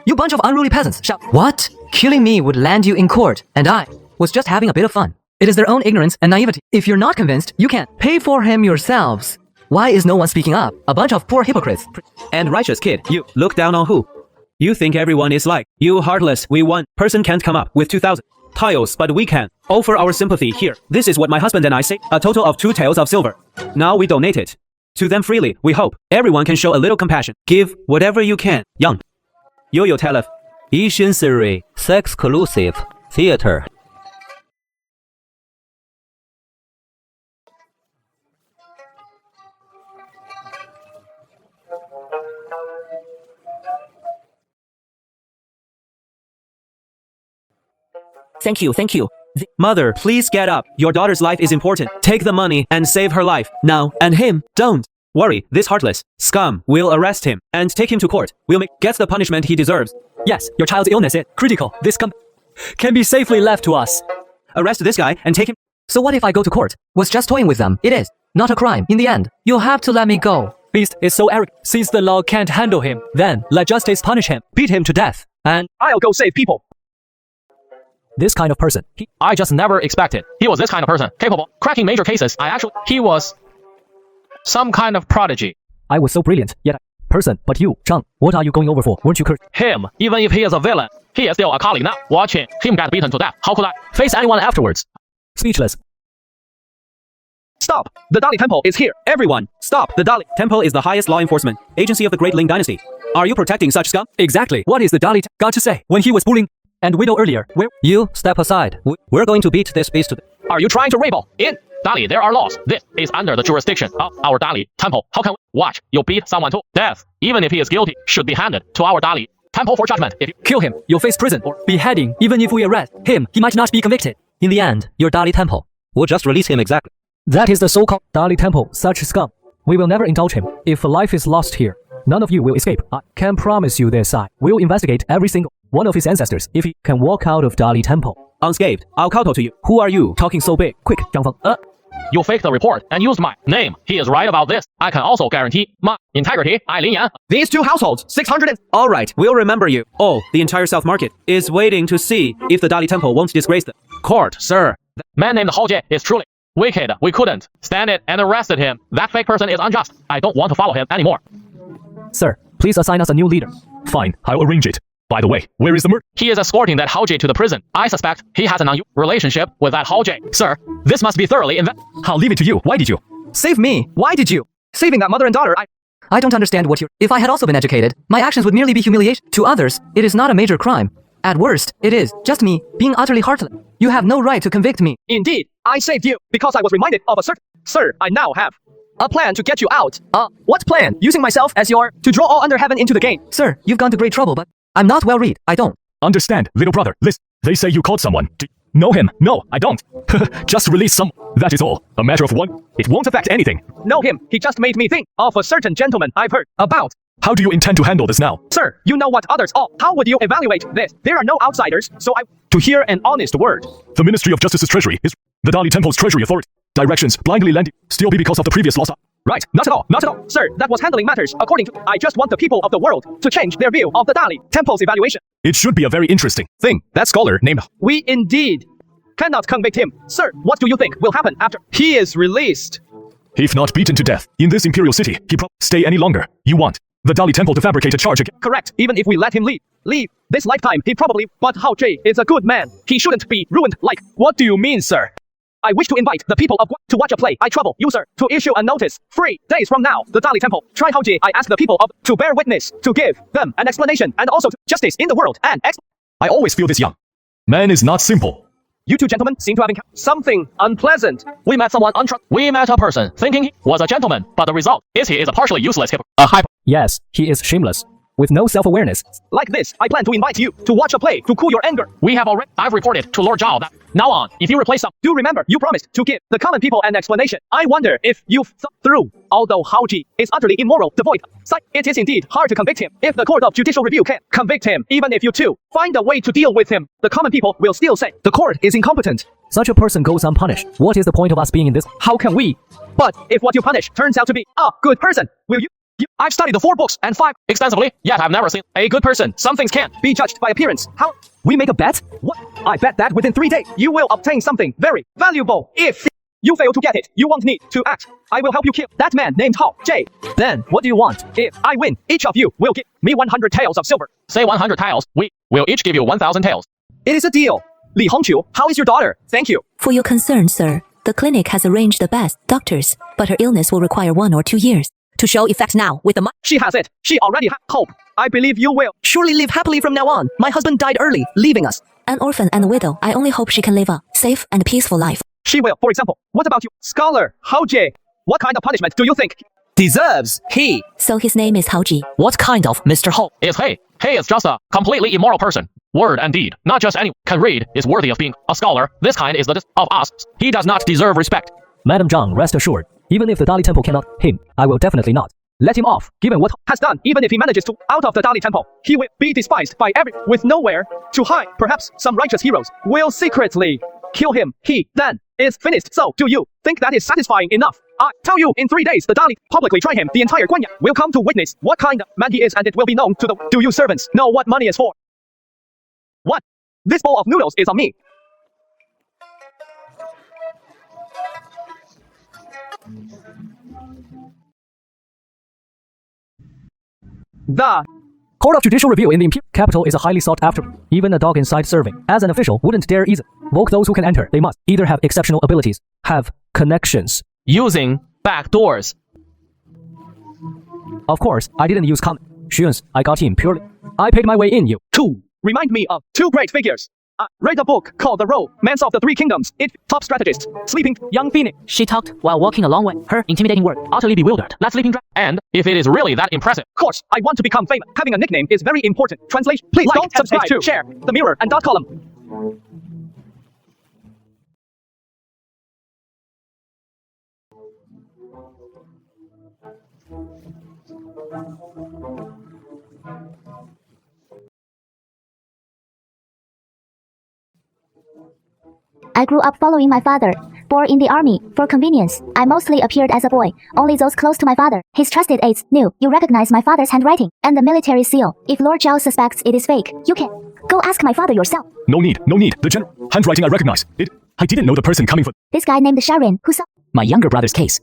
You bunch of unruly peasants. Shout. What? Killing me would land you in court, and I was just having a bit of fun. It is their own ignorance and naivety. If you're not convinced, you can pay for him yourselves. Why is no one speaking up? A bunch of poor hypocrites. And righteous kid, you look down on who? You think everyone is like, you heartless, we won. Person can't come up with 2,000 tiles, but we can. Offer our sympathy here. This is what my husband and I say. A total of 2 taels of silver. Now we donate it to them freely. We hope everyone can show a little compassion. Give whatever you can. Young. Yo-yo Telef. Ishin Siri, Sex-Clusive, Theater. Thank you, thank you. Mother, please get up. Your daughter's life is important. Take the money and save her life. Now, and him, don't. Worry, this heartless scum will arrest him and take him to court. We'll get the punishment he deserves. Yes, your child's illness is critical. This can be safely left to us. Arrest this guy and take him. So what if I go to court? Was just toying with them. It is not a crime. In the end, you'll have to let me go. Beast is so arrogant. Since the law can't handle him, then let justice punish him. Beat him to death. And I'll go save people. This kind of person. I just never expected he was this kind of person, capable, cracking major cases. He was some kind of prodigy. I was so brilliant, yet person, but you, Zhang, what are you going over for? Weren't you cursed? Him, even if he is a villain, he is still a colleague now. Watching him get beaten to death, how could I face anyone afterwards? Speechless. Stop! The Dali Temple is here. Everyone, stop! The Dali Temple is the highest law enforcement agency of the Great Ming Dynasty. Are you protecting such scum? Exactly. What is the Dali got to say when he was bullying and widow earlier? Where? You step aside. We're going to beat this beast to death. Are you trying to rebel? In Dali, there are laws. This is under the jurisdiction of our Dali Temple. How can we watch you beat someone to death? Even if he is guilty, should be handed to our Dali Temple for judgment. If you kill him, you'll face prison or beheading. Even if we arrest him, he might not be convicted. In the end, your Dali Temple will just release him exactly. That is the so-called Dali Temple, such scum. We will never indulge him. If a life is lost here, none of you will escape. I can promise you this. I will investigate every single one of his ancestors if he can walk out of Dali Temple unscathed. I'll kowtow to you. Who are you? Talking so big. Quick, Zhang Feng. You faked the report and used my name. He is right about this. I can also guarantee my integrity. Lin Yan. These 2 households, 600 and... All right, we'll remember you. Oh, the entire South Market is waiting to see if the Dali Temple won't disgrace the court, sir. The man named Hao Jie is truly wicked. We couldn't stand it and arrested him. That fake person is unjust. I don't want to follow him anymore. Sir, please assign us a new leader. Fine, I'll arrange it. By the way, where is the murder? He is escorting that Hao Jie to the prison. I suspect he has an unusual relationship with that Hao Jie. Sir, this must be thoroughly investigated. I'll leave it to you. Why did you? Save me. Why did you? Saving that mother and daughter, I don't understand what you're... If I had also been educated, my actions would merely be humiliation. To others, it is not a major crime. At worst, it is just me being utterly heartless. You have no right to convict me. Indeed, I saved you because I was reminded of a certain... Sir, I now have a plan to get you out. What plan? Using myself as your... to draw all under heaven into the game. Sir, you've gone to great trouble, but I'm not well read. I don't understand, little brother. Listen, they say you caught someone. Do you know him? No, I don't. Just release some. That is all. A matter of one. It won't affect anything. Know him. He just made me think of a certain gentleman I've heard about. How do you intend to handle this now? Sir, you know what others all. How would you evaluate this? There are no outsiders, so to hear an honest word. The Ministry of Justice's treasury is the Dali Temple's treasury authority. Directions blindly landing still be because of the previous loss. Right, not at all, not at all. Sir, that was handling matters according to... I just want the people of the world to change their view of the Dali Temple's evaluation. It should be a very interesting thing. That scholar named... We indeed cannot convict him. Sir, what do you think will happen after he is released? If not beaten to death in this imperial city, he probably stay any longer. You want the Dali Temple to fabricate a charge again? Correct. Even if we let him leave this lifetime, he probably... But Hao Jie is a good man. He shouldn't be ruined like... What do you mean, sir? I wish to invite the people of Guan to watch a play. I trouble you, sir, to issue a notice. 3 days from now, the Dali Temple. Try Hao Jie. I ask the people of to bear witness, to give them an explanation, and also justice in the world. And I always feel this young man is not simple. You two gentlemen seem to have encountered something unpleasant. We met someone We met a person thinking he was a gentleman, but the result is he is a partially useless Yes, he is shameless, with no self-awareness. Like this, I plan to invite you to watch a play to cool your anger. I've reported to Lord Zhao that now on, if you replace some... Do remember, you promised to give the common people an explanation. I wonder if you've thought through. Although Hao Jie is utterly immoral, devoid sight, it is indeed hard to convict him. If the court of judicial review can convict him, even if you two find a way to deal with him, the common people will still say the court is incompetent. Such a person goes unpunished. What is the point of us being in this? How can we? But if what you punish turns out to be a good person, will you? I've studied the 4 books and 5 extensively, yet I've never seen a good person. Some things can't be judged by appearance. How? We make a bet? What? I bet that within 3 days, you will obtain something very valuable. If You fail to get it. You won't need to act. I will help you kill that man named Hao J. Then, what do you want? If I win, each of you will give me 100 taels of silver. Say 100 taels. We will each give you 1,000 taels. It is a deal. Li Hongqiu, how is your daughter? Thank you. For your concern, sir, the clinic has arranged the best doctors, but her illness will require 1 or 2 years to show effect now with the money. She has it. She already has hope. I believe you will surely live happily from now on. My husband died early, leaving us. An orphan and a widow, I only hope she can live a safe and peaceful life. She will. For example, what about you? Scholar Hao Jie. What kind of punishment do you think deserves he? So his name is Hao Ji. What kind of Mr. Hao? It's He. He is just a completely immoral person. Word and deed, not just anyone can read, is worthy of being a scholar. This kind is the of us. He does not deserve respect. Madam Zhang, rest assured, even if the Dali Temple cannot him, I will definitely not let him off, given what has done. Even if he manages to out of the Dali Temple, he will be despised by every with nowhere to hide. Perhaps some righteous heroes will secretly kill him. He then is finished. So, do you think that is satisfying enough? I tell you, in 3 days, the Dali publicly try him. The entire Guanyan will come to witness what kind of man he is, and it will be known to the. Do you servants know what money is for? What? This bowl of noodles is on me. The Court of Judicial Review in the Imperial Capital is a highly sought after. Even a dog inside serving as an official wouldn't dare easily invoke those who can enter. They must either have exceptional abilities, have connections. Using back doors. Of course, I didn't use connections. I got in purely. I paid my way in. You two remind me of 2 great figures. Read a book called The Romance of the Three Kingdoms. It top strategist, sleeping young phoenix. She talked while walking a long way. Her intimidating word, utterly bewildered. That sleeping dragon. And if it is really that impressive, Of course, I want to become famous. Having a nickname is very important. Translation: please don't subscribe to share the mirror and dot column. I grew up following my father. Born in the army, for convenience, I mostly appeared as a boy. Only those close to my father, his trusted aides, knew. You recognize my father's handwriting and the military seal. If Lord Zhao suspects it is fake, you can go ask my father yourself. No need, no need. The general handwriting I recognize. I didn't know the person coming for. This guy named Xia Ren, who saw my younger brother's case.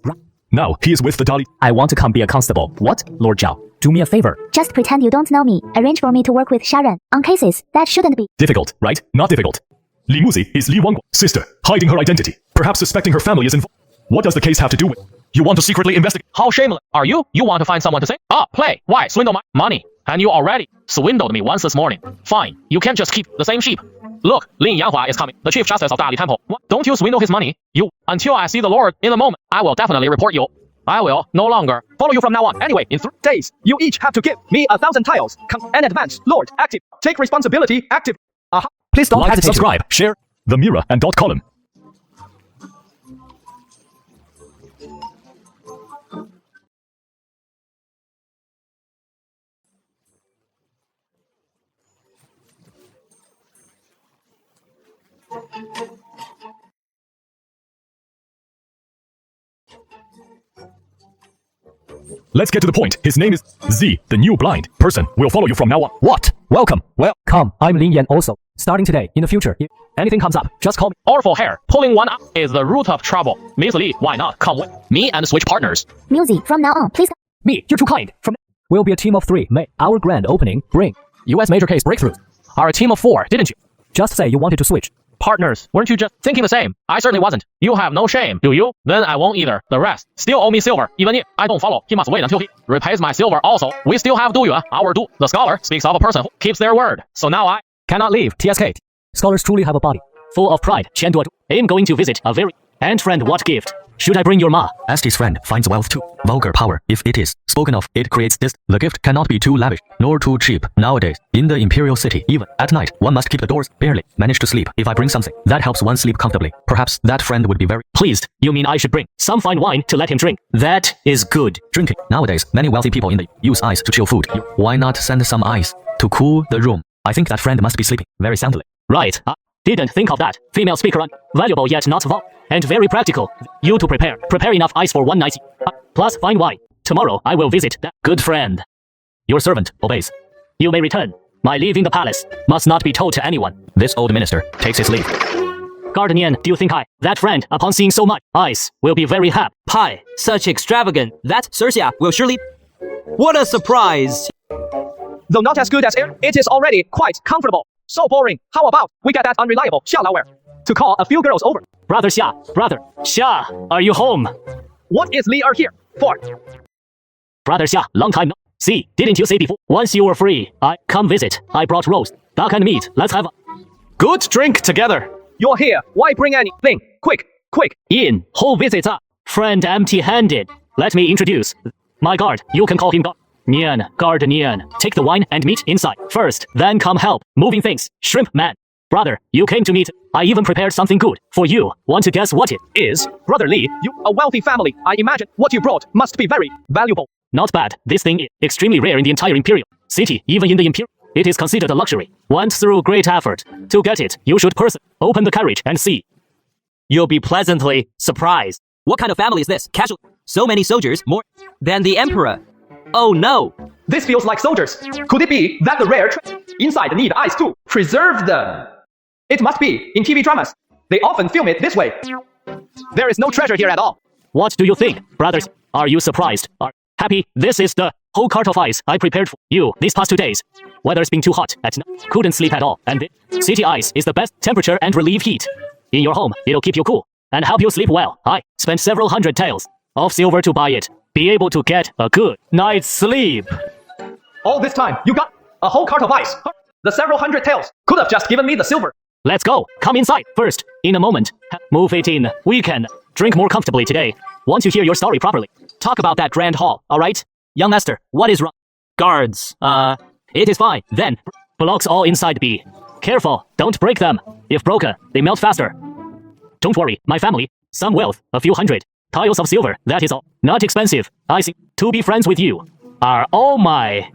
Now he is with the Dali. I want to come be a constable. What, Lord Zhao? Do me a favor. Just pretend you don't know me. Arrange for me to work with Xia Ren on cases that shouldn't be Difficult, right? Not difficult. Li Muzi is Li Wangguang's sister, hiding her identity, perhaps suspecting her family is involved. What does the case have to do with? You want to secretly investigate? how shameless are you? You want to find someone to say, play. Why? Swindle my money. And you already swindled me once this morning. Fine. You can't just keep the same sheep. Look, Lin Yanhua is coming, the chief justice of Dali Temple. What? Don't you swindle his money? You. Until I see the Lord in a moment, I will definitely report you. I will no longer follow you from now on. Anyway, in 3 days, you each have to give me 1,000 tiles. And advance, Lord, active. Take responsibility, active. Please don't like, hesitate. subscribe, share the mirror and dot column. Let's get to the point. His name is Z, the new blind person. Will follow you from now on. What? Welcome. Well, Come, I'm Lin Yan also. Starting today, in the future, if anything comes up, just call me. Awful hair. Pulling one up is the root of trouble. Miss Li, why not come with me and switch partners? music from now on. Please. Me, you're too kind. We'll be a team of 3. May our grand opening bring U.S. major case breakthroughs. Are a team of 4, didn't you? Just say you wanted to switch. Partners, weren't you just thinking the same? I certainly wasn't. You have no shame, do you? Then I won't either. The rest still owe me silver. Even if I don't follow, he must wait until he repays my silver also. We still have Du Yuan, our Du. The scholar speaks of a person who keeps their word. So now I Cannot leave, TSK. Scholars truly have a body. Full of pride, Qian Duo. I am going to visit a very... And friend, what gift? Should I bring your ma? Asked his friend finds wealth too. Vulgar power, if it is spoken of, it creates this. The gift cannot be too lavish, nor too cheap. Nowadays, in the imperial city, even at night, one must keep the doors barely. Manage to sleep. If I bring something that helps one sleep comfortably, perhaps that friend would be very Pleased. You mean I should bring some fine wine to let him drink? That is good. drinking. Nowadays, many wealthy people in the use ice to chill food. Why not send some ice to cool the room? I think that friend must be sleeping very soundly. Right. Didn't think of that. Female speaker on. Valuable yet not valuable. And very practical. You to prepare. Prepare enough ice for one night. Plus fine wine. Tomorrow I will visit that good friend. Your servant obeys. You may return. My leave in the palace must not be told to anyone. This old minister takes his leave. Guardian, do you think that friend, upon seeing so much ice, will be very happy? Pie, such extravagant. That Xia will surely... What a surprise! Though not as good as air, it is already quite comfortable. So boring. How about we get that unreliable Xia Lao to call a few girls over? Brother Xia, are you home? What is Li here for? Brother Xia, long time no see. Didn't you say before? Once you were free, I come visit. I brought roast, duck and meat. Let's have a good drink together. You're here. Why bring anything? Quick. In. Who visits a friend empty-handed? Let me introduce my guard. You can call him guard. Guard Nian. Take the wine and meat inside first, then come help moving things. Shrimp man. Brother, you came to meet. I even prepared something good for you. Want to guess what it is? Brother Li, you a wealthy family. I imagine what you brought must be very valuable. Not bad. This thing is extremely rare in the entire Imperial city. Even in the Imperial, it is considered a luxury. Went through great effort to get it. You should personally open the carriage and see. You'll be pleasantly surprised. What kind of family is this? Casual. So many soldiers, more than the Emperor. Oh no! This feels like soldiers. Could it be that the rare inside need ice to preserve them? It must be. In TV dramas, they often film it this way. There is no treasure here at all. What do you think, brothers? Are you surprised? Are happy? This is the whole cart of ice I prepared for you these past 2 days. Weather's been too hot at night. Couldn't sleep at all. And the city ice is the best temperature and relieve heat. In your home, it'll keep you cool and help you sleep well. I spent several hundred taels of silver to buy it. Be able to get a good night's sleep. All this time, you got a whole cart of ice. The several hundred taels could have just given me the silver. Let's go. Come inside first. In a moment. Move it in. We can drink more comfortably today. Want to hear your story properly. Talk about that grand hall, alright? Young master, what is wrong? Guards. It is fine. Then, blocks all inside be. Careful. Don't break them. If broken, they melt faster. Don't worry. My family. Some wealth. A few hundred. Tiles of silver. That is all. Not expensive. I seem to be friends with you. Are all my...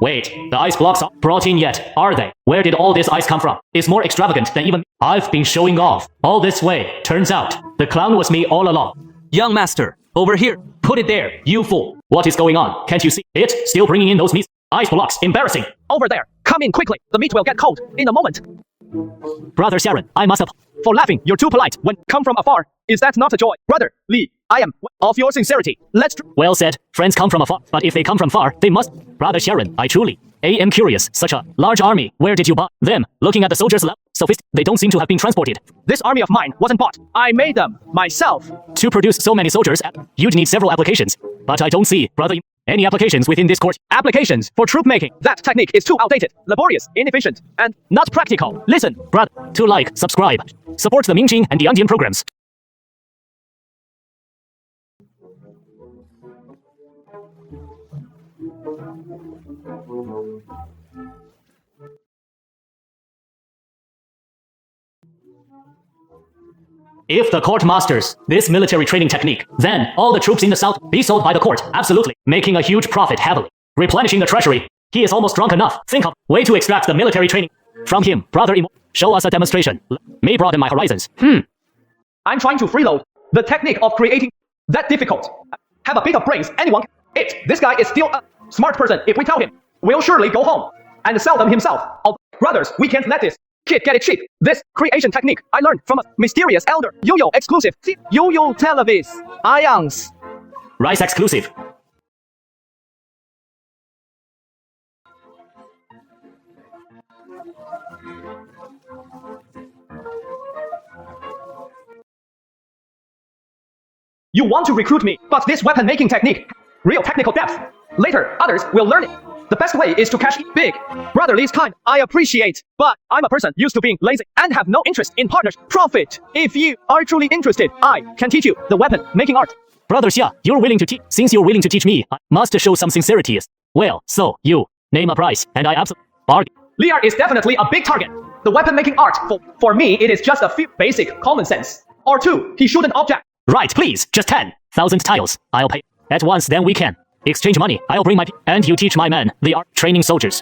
Wait, the ice blocks aren't brought in yet, are they? Where did all this ice come from? It's more extravagant than even I've been showing off. All this way, turns out, the clown was me all along. Young master, over here. Put it there, you fool. What is going on? Can't you see it? Still bringing in those meat ice blocks. Embarrassing. Over there. Come in quickly. The meat will get cold in a moment. Brother Xia Ren, I must have... For laughing, you're too polite when come from afar. Is that not a joy? Brother Li, I am of your sincerity. Let's... Well said. Friends come from afar, but if they come from far, they must... Brother Xia Ren, I truly am curious. Such a large army. Where did you buy them? Looking at the soldiers' level, they don't seem to have been transported. This army of mine wasn't bought. I made them myself. To produce so many soldiers, you'd need several applications. But I don't see, brother, any applications within this court. Applications for troop making. That technique is too outdated, laborious, inefficient, and not practical. Listen, brother, to like, subscribe, support the Mingjing and the Andian programs. If the court masters this military training technique, then all the troops in the south be sold by the court, absolutely, making a huge profit heavily, replenishing the treasury. He is almost drunk enough. Think of way to extract the military training from him. Brother, show us a demonstration. May broaden my horizons. I'm trying to freeload. The technique of creating that difficult. Have a bit of brains, anyone. This guy is still a smart person. If we tell him, we'll surely go home and sell them himself. Brothers, we can't let this kid get it cheap. This creation technique I learned from a mysterious elder. Yo-yo exclusive. Yo-yo televis. Ions. Rice exclusive. You want to recruit me, but this weapon making technique, real technical depth. Later, others will learn it. The best way is to cash big. Brother Li's kind, I appreciate, but I'm a person used to being lazy and have no interest in partnership profit. If you are truly interested, I can teach you the weapon making art. Brother Xia, you're willing to teach. Since you're willing to teach me, I must show some sincerity. Well, so you name a price, and I absolutely bargain. Liar is definitely a big target. The weapon making art, for me, it is just a few basic common sense. Or two, he shouldn't object. Right, please, just 10,000 tiles. I'll pay at once, then we can exchange money. I'll bring my and you teach my men the art training soldiers.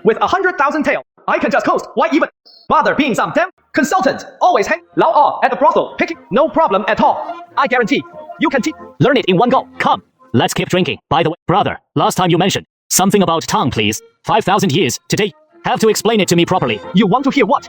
With 100,000 tael, I can just coast. Why even bother being some damn consultant? Always hang lao at the brothel, picking no problem at all. I guarantee you can learn it in one go. Come, let's keep drinking. By the way, brother, last time you mentioned something about tongue, please. 5,000 years today. Have to explain it to me properly. You want to hear what?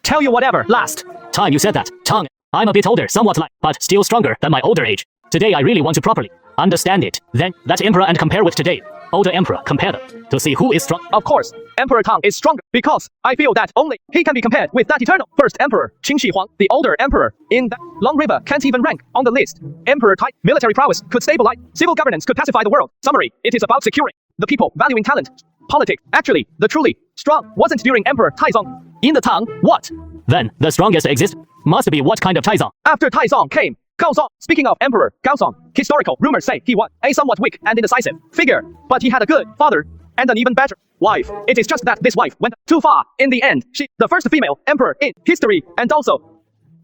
tell you whatever. Last time you said that, Tang, I'm a bit older, somewhat like, but still stronger than my older age. Today I really want to properly understand it. Then, that emperor and compare with today. Older emperor, compare them, to see who is strong. Of course, Emperor Tang is stronger, because I feel that only he can be compared with that eternal first emperor, Qin Shi Huang, the older emperor. In that long river can't even rank on the list. Emperor type, military prowess could stabilize, civil governance could pacify the world. Summary, it is about securing the people, valuing talent. Politics, actually, the truly strong wasn't during Emperor Taizong. In the Tang, what? Then, the strongest exist must be what kind of Taizong? After Taizong came Gaozong. Speaking of Emperor Gaozong, historical rumors say he was a somewhat weak and indecisive figure, but he had a good father and an even better wife. It is just that this wife went too far. In the end, she, the first female emperor in history, and also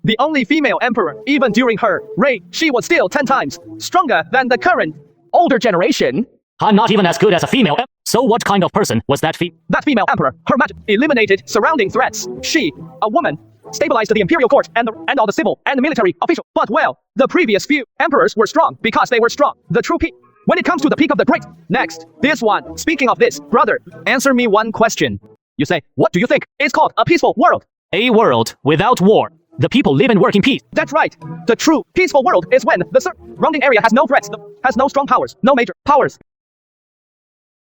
the only female emperor. Even during her reign, she was still 10 times stronger than the current older generation. I'm not even as good as a female. So what kind of person was that That female emperor, Her Majesty, eliminated surrounding threats. She, a woman, stabilized the imperial court and all the civil and military officials. But well, the previous few emperors were strong because they were strong. The true peak. When it comes to the peak of the great. Next, this one. Speaking of this, brother, answer me one question. You say, what do you think? It's called a peaceful world. A world without war. The people live and work in peace. That's right. The true peaceful world is when the surrounding area has no threats, has no strong powers, no major powers.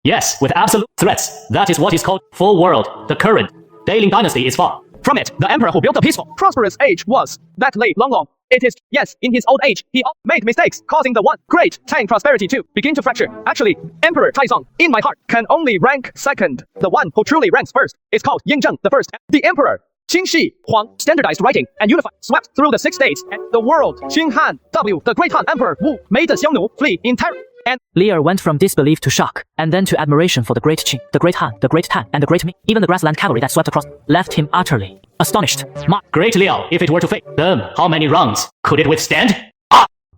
Yes, with absolute threats. That is what is called full world. The current Ming Dynasty is far from it. The emperor who built a peaceful, prosperous age was that late long. It is, yes, in his old age, he made mistakes, causing the one great Tang prosperity to begin to fracture. Actually, Emperor Taizong, in my heart, can only rank second. The one who truly ranks first is called Yingzheng the First. The emperor, Qin Shi Huang, standardized writing and unified, swept through the 6 states and the world. Qin Han W, the great Han emperor Wu, made the Xiongnu flee in terror. And Lear went from disbelief to shock, and then to admiration for the great Qin, the great Han, the great Tang, and the great Ming. Even the grassland cavalry that swept across left him utterly astonished. My great Liao, if it were to face them, how many rounds could it withstand?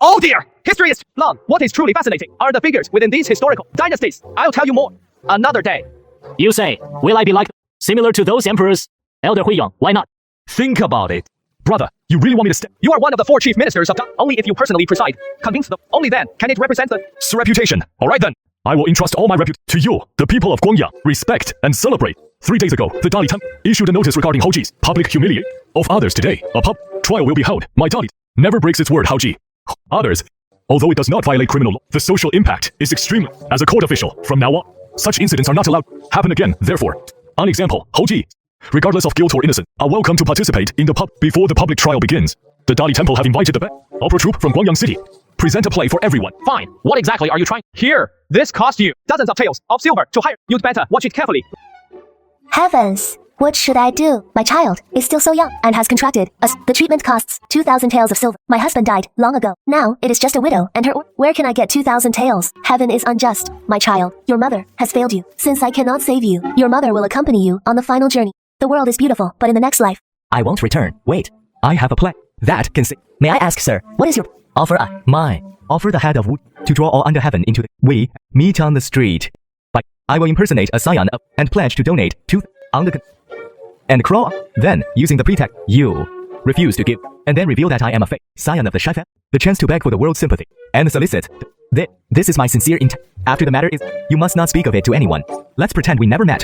Oh dear! History is long. What is truly fascinating are the figures within these historical dynasties. I'll tell you more another day. You say, will I be like similar to those emperors? Elder Huiyong, why not? Think about it. Brother, you really want me to step? You are one of the 4 chief ministers of Tang. Only if you personally preside. Convince them. Only then can it represent the reputation. Alright then. I will entrust all my reputation to you, the people of Guangyang. Respect and celebrate. 3 days ago, the Dali Temple issued a notice regarding Hao Ji's public humiliation of others today. A trial will be held. My Dali never breaks its word, Hao Ji. Others, although it does not violate criminal law, the social impact is extreme. As a court official, from now on, such incidents are not allowed to happen again. Therefore, an example, Hao Ji, regardless of guilt or innocence, are welcome to participate in the before the public trial begins. The Dali Temple have invited the opera troupe from Guangyang City. Present a play for everyone. Fine. What exactly are you trying? Here, this cost you dozens of taels of silver to hire. You'd better watch it carefully. Heavens! What should I do? My child is still so young and has contracted the treatment costs 2,000 taels of silver. My husband died long ago. Now it is just a widow and her. Where can I get 2,000 taels? Heaven is unjust. My child, your mother has failed you. Since I cannot save you, your mother will accompany you on the final journey. The world is beautiful, but in the next life, I won't return. Wait, I have a plan that can save. May I ask, sir, what is your offer? Offer the head of wood to draw all under heaven into the. We meet on the street. But I will impersonate a scion and pledge to donate 2 on the and crawl up. Then, using the pretext you refuse to give, and then reveal that I am a fake scion of the Shai family, the chance to beg for the world's sympathy and solicit. This is my sincere intent. After the matter is, you must not speak of it to anyone. Let's pretend we never met.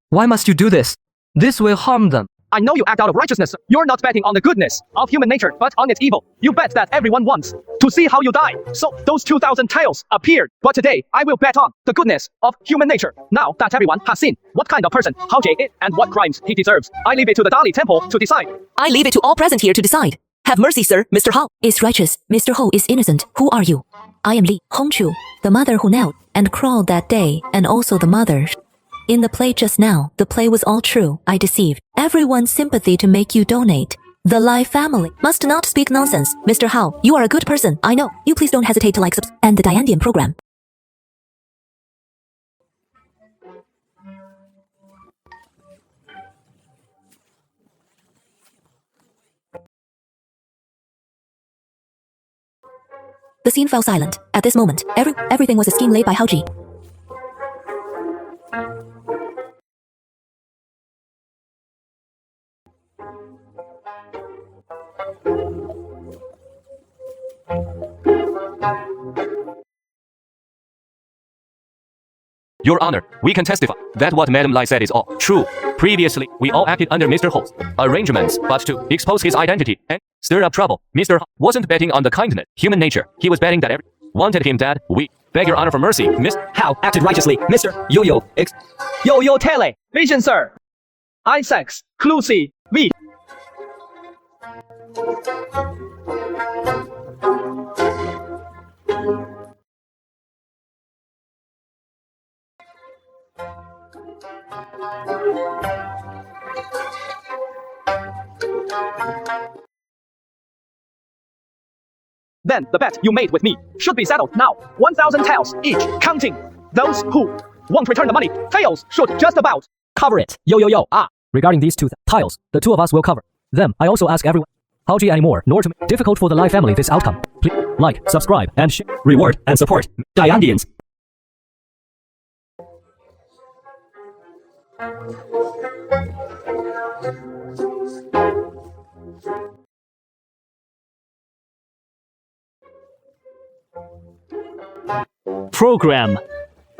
Why must you do this? This will harm them. I know you act out of righteousness. You're not betting on the goodness of human nature, but on its evil. You bet that everyone wants to see how you die. So those 2,000 taels appeared. But today, I will bet on the goodness of human nature. Now that everyone has seen what kind of person Hao Jie is and what crimes he deserves, I leave it to the Dali Temple to decide. I leave it to all present here to decide. Have mercy, sir. Mr. Hao is righteous. Mr. Ho is innocent. Who are you? I am Li Hongchu, the mother who knelt and crawled that day, and also the mother. In the play just now, the play was all true. I deceived everyone's sympathy to make you donate. The Lai family must not speak nonsense. Mr. Hao, you are a good person. I know. You please don't hesitate to like and the Diandian program. The scene fell silent. At this moment, everything was a scheme laid by Hao Ji. Your Honor, we can testify that what Madam Lai said is all true. Previously, we all acted under Mr. Ho's arrangements, but to expose his identity and stir up trouble, Mr. Ho wasn't betting on the kindness, human nature. He was betting that everyone wanted him dead. We beg your honor for mercy, Miss How acted righteously, Mr. Yo-Yo Yo-Yo Tele, Vision Sir. Isaacs, Clusi, V. Then the bet you made with me should be settled now. 1,000 taels each, counting. Those who won't return the money, tails should just about cover it. Yo. Regarding these two tiles, the two of us will cover them. I also ask everyone, how G anymore, nor to make difficult for the Lai family this outcome. Please like, subscribe, and share. Reward and support Diandians. Program.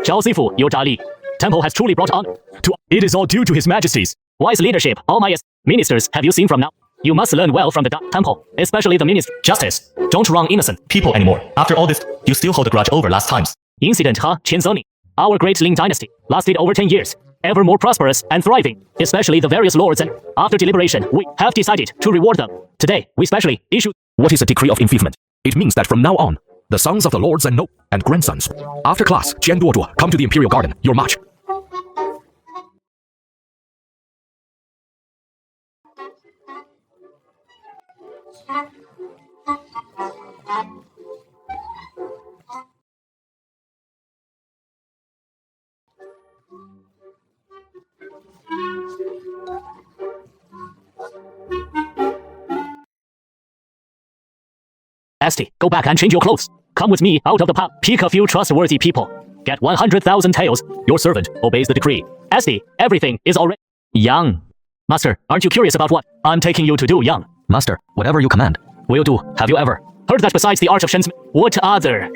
Zhao Sifu, Yu Zha Li. Temple has truly brought honor to. It is all due to His Majesty's wise leadership. All my ministers have you seen from now. You must learn well from the temple, especially the minister. Justice. Don't wrong innocent people anymore. After all this, you still hold a grudge over last times. Incident, huh? Qianzoni. Our great Ming Dynasty lasted over 10 years, ever more prosperous and thriving, especially the various lords, and after deliberation, we have decided to reward them. Today, we specially issued. What is a decree of enfeoffment? It means that from now on, the sons of the lords and nobles and grandsons, after class, Jian Duo, come to the Imperial Garden, your march. Asti, go back and change your clothes. Come with me out of the pub. Pick a few trustworthy people. Get 100,000 taels. Your servant obeys the decree. Asti, everything is already. Yang. Master, aren't you curious about what I'm taking you to do, Yang? Master, whatever you command. Will do. Have you ever heard that besides the art of Shen's, what other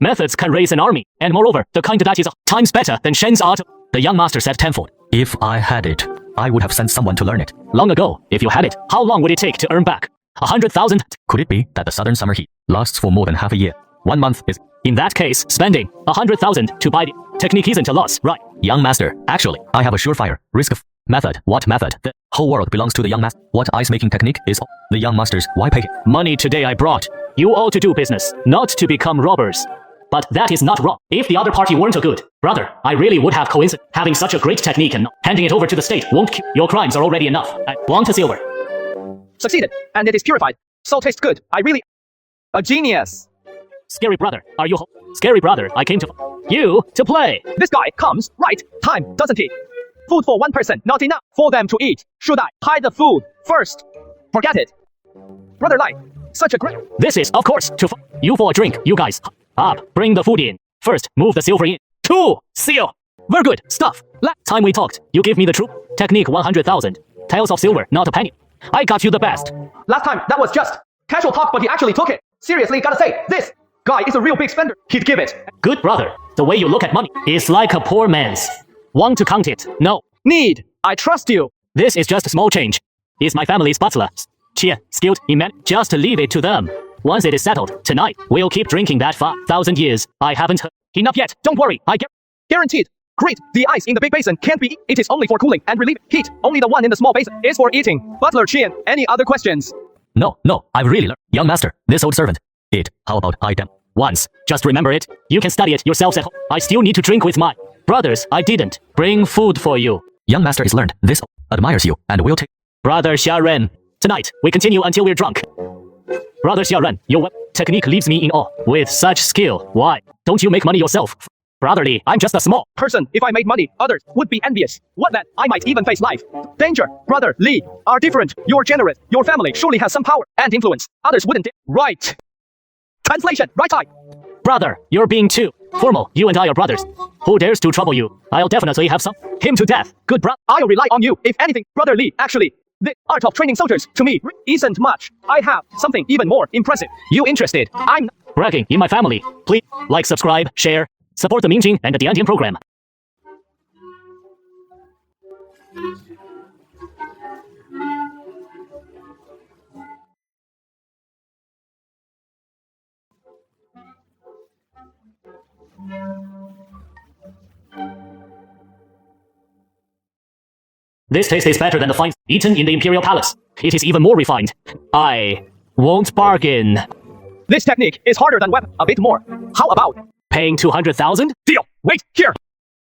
methods can raise an army? And moreover, the kind that is times better than Shen's art. The young master said tenfold. If I had it, I would have sent someone to learn it. Long ago, if you had it, how long would it take to earn back 100,000? Could it be that the southern summer heat lasts for more than half a year? 1 month is... In that case, spending 100,000 to buy the technique isn't a loss, right? Young master, actually, I have a surefire risk of method. What method? The whole world belongs to the young master. What ice-making technique is the young master's? Why pay him? Money today I brought. You all to do business, not to become robbers. But that is not wrong. If the other party weren't a good brother, I really would have coincided. Having such a great technique and handing it over to the state won't kill. Your crimes are already enough. I want a silver. Succeeded, and it is purified. So tastes good. I really... A genius. Scary brother, are you Scary brother, I came to you to play. This guy comes right time, doesn't he? Food for one person, not enough for them to eat. Should I hide the food first? Forget it. Brother Lai, such a great... This is, of course, to you for a drink, you guys. Up, bring the food in. First, move the silver in. 2, seal. Very good stuff. Last time we talked, you gave me the true technique 100,000. Tails of silver, not a penny. I got you the best. Last time, that was just casual talk, but he actually took it. Seriously, gotta say, this guy is a real big spender. He'd give it. Good brother, the way you look at money is like a poor man's. Want to count it? No. Need. I trust you. This is just small change. He's my family's butler. Chia, skilled in man. Just leave it to them. Once it is settled, tonight, we'll keep drinking that 5,000 years. I haven't heard enough yet. Don't worry, I guaranteed. Great. The ice in the big basin can't be eaten. It is only for cooling and relieving heat. Only the one in the small basin is for eating. Butler Qian, any other questions? No, I've really learned. Young master, this old servant. How about I dem? Once. Just remember it. You can study it yourselves at home. I still need to drink with my brothers. I didn't bring food for you. Young master is learned. This admires you and will take... Brother Xia Ren. Tonight, we continue until we're drunk. Brother Xia Ren, your technique leaves me in awe. With such skill, why don't you make money yourself? Brother Li, I'm just a small person. If I made money, others would be envious. What then? I might even face life. Danger. Brother Li are different. You're generous. Your family surely has some power and influence. Others wouldn't. Right. Translation. Right eye. Brother, you're being too formal. You and I are brothers. Who dares to trouble you? I'll definitely have some. Him to death. Good brother. I'll rely on you. If anything, Brother Li, actually, the art of training soldiers, to me, isn't much. I have something even more impressive. You interested? I'm bragging in my family. Please like, subscribe, share, support the Mingjing and the Diandian program. This taste is better than the fine eaten in the Imperial Palace. It is even more refined. I won't bargain. This technique is harder than web. A bit more. How about paying 200,000? Deal. Wait, here.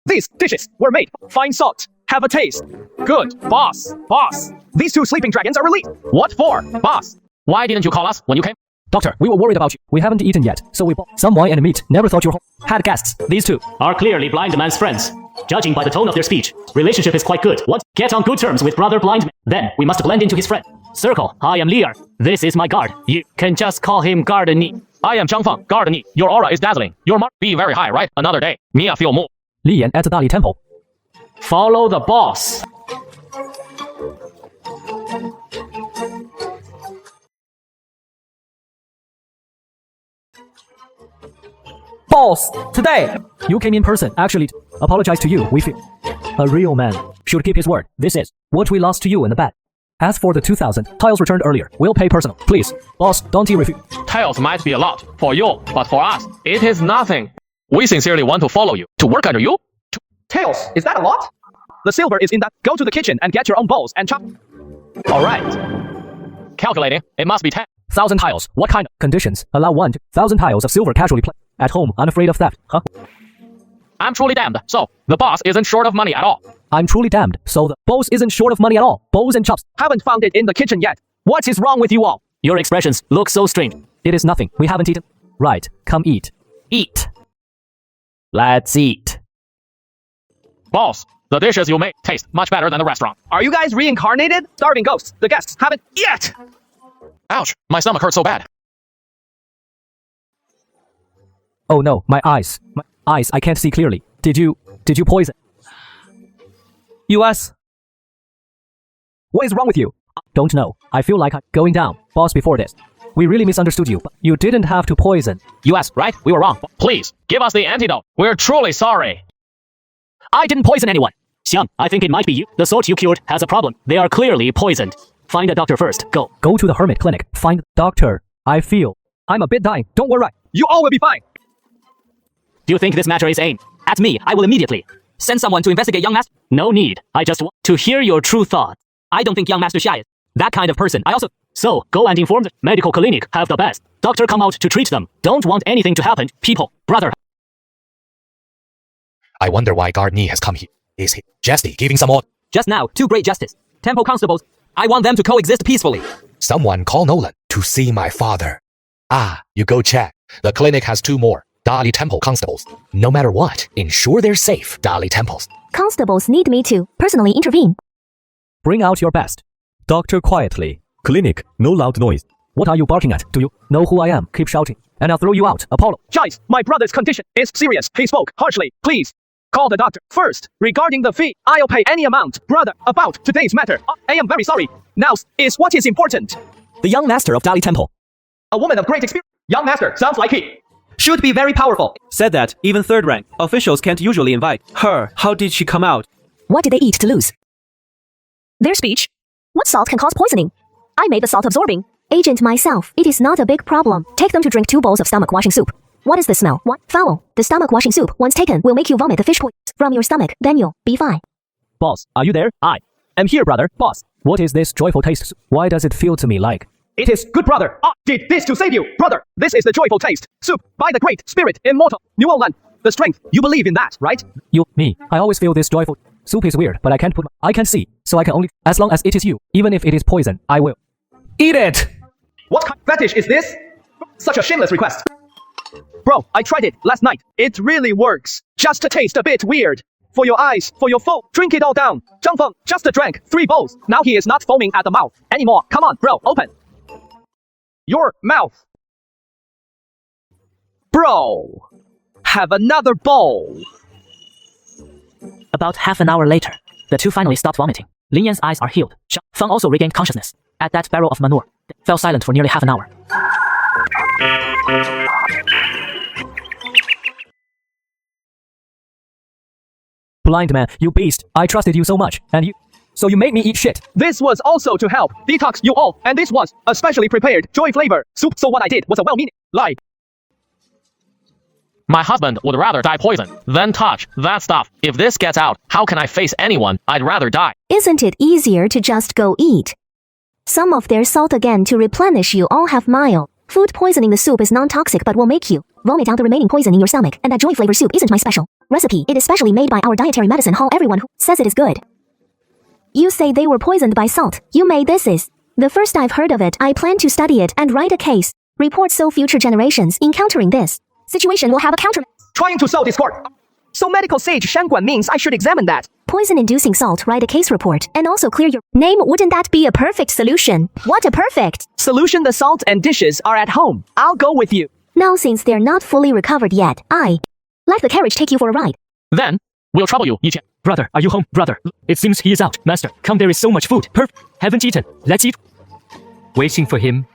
These dishes were made. Fine salt. Have a taste. Good. Boss. Boss. These 2 sleeping dragons are released. What for? Boss. Why didn't you call us when you came? Doctor, we were worried about you. We haven't eaten yet, so we bought some wine and meat. Never thought your home had guests. These 2 are clearly blind man's friends. Judging by the tone of their speech, relationship is quite good. What? Get on good terms with brother blind man. Then we must blend into his friend. Circle. I am Lier. This is my guard. You can just call him Gardeni. I am Zhang Feng, Gardeni. Your aura is dazzling. Your mark be very high, right? Another day. Mia feel more. Li Yan at the Dali Temple. Follow the boss. Boss, today you came in person. Actually, apologize to you. We feel a real man should keep his word. This is what we lost to you in the bed. As for the 2,000 tiles returned earlier, we'll pay personal. Please, boss, don't you refuse. Tiles might be a lot for you, but for us, it is nothing. We sincerely want to follow you, to work under you. Tails, is that a lot? The silver is in that. Go to the kitchen and get your own bowls and chop. All right. Calculating, it must be 10,000 tiles. What kind of conditions allow 1,000 tiles of silver casually play at home, unafraid of theft, huh? I'm truly damned, so the boss isn't short of money at all. I'm truly damned, so the boss isn't short of money at all. Bowls and chops. Haven't found it in the kitchen yet. What is wrong with you all? Your expressions look so strange. It is nothing. We haven't eaten. Right, come eat. Eat. Let's eat. Boss, the dishes you make taste much better than the restaurant. Are you guys reincarnated? Starving ghosts. The guests haven't yet. Ouch, my stomach hurts so bad. Oh no, my eyes. My eyes, I can't see clearly. Did you poison? US? What is wrong with you? Don't know. I feel like I'm going down. Boss, before this, we really misunderstood you, but you didn't have to poison. US, right? We were wrong. Please, give us the antidote. We're truly sorry. I didn't poison anyone. Xiang, I think it might be you. The salt you cured has a problem. They are clearly poisoned. Find a doctor first. Go. Go to the hermit clinic. Find a doctor. I feel I'm a bit dying. Don't worry. You all will be fine. Do you think this matter is aimed at me? I will immediately send someone to investigate young master. No need. I just want to hear your true thoughts. I don't think young master Xia is that kind of person. I also... So, go and inform the medical clinic have the best. Doctor come out to treat them. Don't want anything to happen. People, brother. I wonder why Gardney has come here. Is he Jesty giving some order? Just now, 2 great justice. Temple constables. I want them to coexist peacefully. Someone call Nolan to see my father. Ah, you go check. The clinic has 2 more. Dali Temple constables. No matter what, ensure they're safe, Dali Temples. Constables need me to personally intervene. Bring out your best. Doctor quietly. Clinic, no loud noise. What are you barking at? Do you know who I am? Keep shouting, and I'll throw you out. Apollo. Guys, my brother's condition is serious. He spoke harshly. Please, call the doctor. First, regarding the fee, I'll pay any amount. Brother, about today's matter, I am very sorry. Now is what is important. The young master of Dali Temple. A woman of great experience. Young master, sounds like he should be very powerful. Said that even 3rd rank officials can't usually invite her. How did she come out? What did they eat to lose? Their speech. What salt can cause poisoning? I made the salt absorbing agent myself. It is not a big problem. Take them to drink 2 bowls of stomach washing soup. What is the smell? What? Foul. The stomach washing soup, once taken, will make you vomit the fish poison from your stomach. Then you'll be fine. Boss, are you there? I am here, brother. Boss, what is this joyful taste? Why does it feel to me like... It is good, brother. I did this to save you, brother. This is the joyful taste. Soup by the great spirit, immortal, New Olan. The strength. You believe in that, right? Me. I always feel this joyful. Soup is weird, but I can see, so I can only... As long as it is you, even if it is poison, I will... Eat it! What kind of fetish is this? Such a shameless request. Bro, I tried it last night. It really works. Just to taste a bit weird. For your eyes, for your foe, drink it all down. Zhang Feng just drank 3 bowls. Now he is not foaming at the mouth anymore. Come on, bro, open your mouth. Bro, have another bowl. About half an hour later, the 2 finally stopped vomiting. Lin Yan's eyes are healed. Xia Feng also regained consciousness. At that barrel of manure, they fell silent for nearly half an hour. Blind man, you beast. I trusted you so much, and you... So you made me eat shit. This was also to help detox you all, and this was a specially prepared joy flavor soup. So what I did was a well-meaning lie. My husband would rather die poisoned than touch that stuff. If this gets out, how can I face anyone? I'd rather die. Isn't it easier to just go eat some of their salt again to replenish? You all have mild food poisoning. The soup is non-toxic but will make you vomit out the remaining poison in your stomach. And that joy flavor soup isn't my special recipe. It is specially made by our dietary medicine hall. Everyone who says it is good. You say they were poisoned by salt. You made this is the first I've heard of it. I plan to study it and write a case report so future generations encountering this situation will have a counter. Trying to sow discord. So medical sage Shanguan means I should examine that. Poison-inducing salt, write a case report, and also clear your name. Wouldn't that be a perfect solution? What a perfect solution. The salt and dishes are at home. I'll go with you. Now since they're not fully recovered yet, I let the carriage take you for a ride. Then, we'll trouble you, Yiqian. Brother, are you home? Brother, it seems he is out. Master, come, there is so much food. Perfect. Haven't eaten. Let's eat. Waiting for him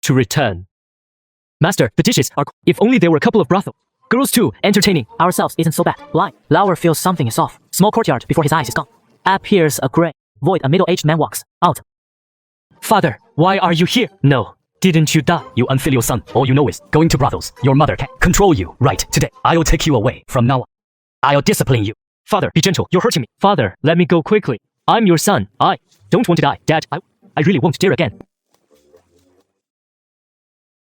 to return. Master, the dishes are... If only there were a couple of brothels. Girls too, entertaining. Ourselves isn't so bad. Blind. Lauer feels something is off. Small courtyard before his eyes is gone. Appears a gray void. A middle-aged man walks out. Father, why are you here? No. Didn't you die? You unfilial son. All you know is going to brothels. Your mother can control you. Right, today. I'll take you away. From now on, I'll discipline you. Father, be gentle. You're hurting me. Father, let me go quickly. I'm your son. I don't want to die. Dad, I really won't dare again.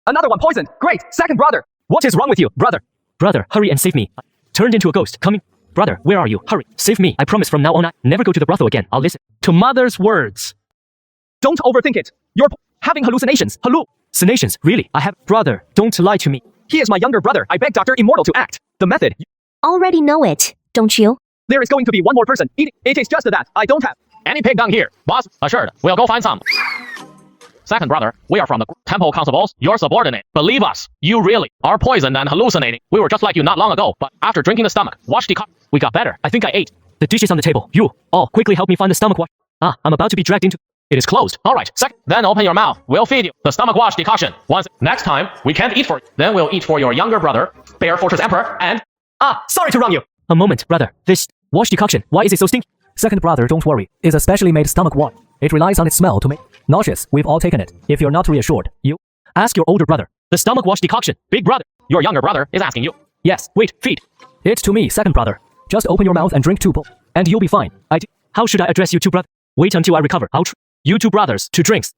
Another one poisoned. Great. Second brother. What is wrong with you, brother? Brother, hurry and save me. I turned into a ghost. Coming. Brother, where are you? Hurry. Save me. I promise from now on I never go to the brothel again. I'll listen to mother's words. Don't overthink it. You're having hallucinations. Hallucinations? Really? I have... Brother, don't lie to me. He is my younger brother. I beg Dr. Immortal to act. The method. Already know it, don't you? There is going to be one more person eating. It is just that I don't have any pig down here. Boss, assured. We'll go find some. Second brother, we are from the temple constables. Your subordinate. Believe us, you really are poisoned and hallucinating. We were just like you not long ago, but after drinking the stomach wash decoction, we got better. I think I ate. The dish is on the table. You all quickly help me find the stomach wash. I'm about to be dragged into... It is closed. All right. Second, then open your mouth. We'll feed you the stomach wash decoction. Next time, we can't eat for you. Then we'll eat for your younger brother, Bear Fortress Emperor, and... sorry to wrong you. A moment, brother. This wash decoction, why is it so stinky? Second brother, don't worry. It's a specially made stomach wash. It relies on its smell to make nauseous. We've all taken it. If you're not reassured, you ask your older brother. The stomach wash decoction. Big brother. Your younger brother is asking you. Yes, wait, feed. It's to me, second brother. Just open your mouth and drink 2 bowls, and you'll be fine. How should I address you two brother? Wait until I recover. I'll you two brothers to drinks.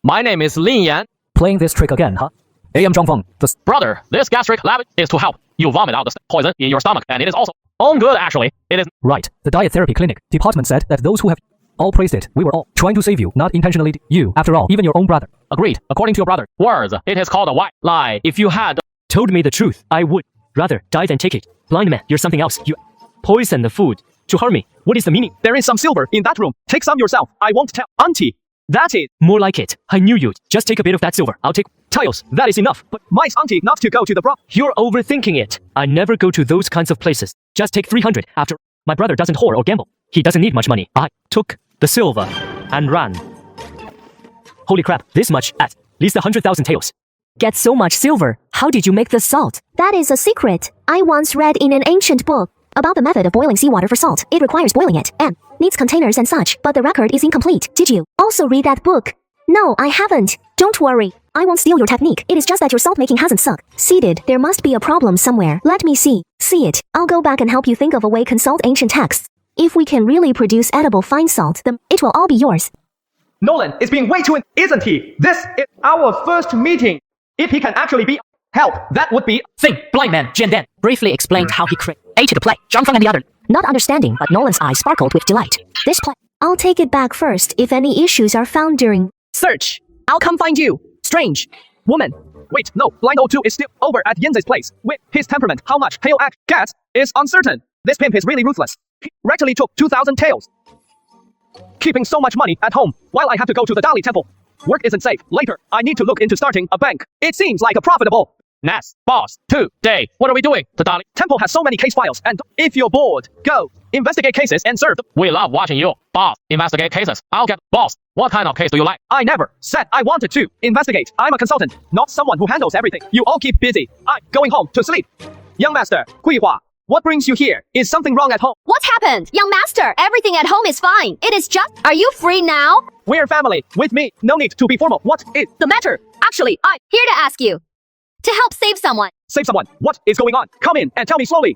My name is Lin Yan. Playing this trick again, huh? AM Zhangfeng, the... Brother, this gastric lavage is to help you vomit out the poison in your stomach, and it is also own good actually. It is... Right. The diet therapy clinic department said that those who have all praised it. We were all trying to save you, not intentionally you. After all, even your own brother. Agreed. According to your brother. Words. It is called a white lie. If you had told me the truth, I would rather die than take it. Blind man, you're something else. You poison the food to harm me. What is the meaning? There is some silver in that room. Take some yourself. I won't tell. Auntie. That is... More like it. I knew you'd. Just take a bit of that silver. I'll take tiles. That is enough. But my auntie not to go to the bro... You're overthinking it. I never go to those kinds of places. Just take 300 after... My brother doesn't whore or gamble. He doesn't need much money. I took the silver and ran. Holy crap, this much at least 100,000 taels. Get so much silver. How did you make the salt? That is a secret. I once read in an ancient book about the method of boiling seawater for salt. It requires boiling it and needs containers and such, but the record is incomplete. Did you also read that book? No, I haven't. Don't worry. I won't steal your technique. It is just that your salt making hasn't succeeded. There must be a problem somewhere. Let me see it. I'll go back and help you think of a way. Consult ancient texts. If we can really produce edible fine salt, then it will all be yours. Nolan is being way too, isn't he? This is our first meeting. If he can actually be help, that would be... Think, blind man, Jian Dan, briefly explained how he created the play. Zhang Feng and the other... Not understanding, but Nolan's eyes sparkled with delight. This play... I'll take it back first if any issues are found during... Search. I'll come find you. Strange. Woman. Wait, no, Blind 02 is still over at Yinze's place. With his temperament, how much he'll get is uncertain. This pimp is really ruthless. He rectally took 2,000 taels. Keeping so much money at home, while I have to go to the Dali temple. Work isn't safe. Later, I need to look into starting a bank. It seems like a profitable... Nas, boss, today, what are we doing? The Dali temple has so many case files, and if you're bored, go. Investigate cases and serve them. We love watching you, boss. Investigate cases. I'll get... Boss, what kind of case do you like? I never said I wanted to investigate. I'm a consultant, not someone who handles everything. You all keep busy. I'm going home to sleep. Young master, 绘画 What brings you here? Is something wrong at home? What's happened? Young master, everything at home is fine. It is just... Are you free now? We're family. With me. No need to be formal. What is the matter? Actually, I'm here to ask you. To help save someone. Save someone. What is going on? Come in and tell me slowly.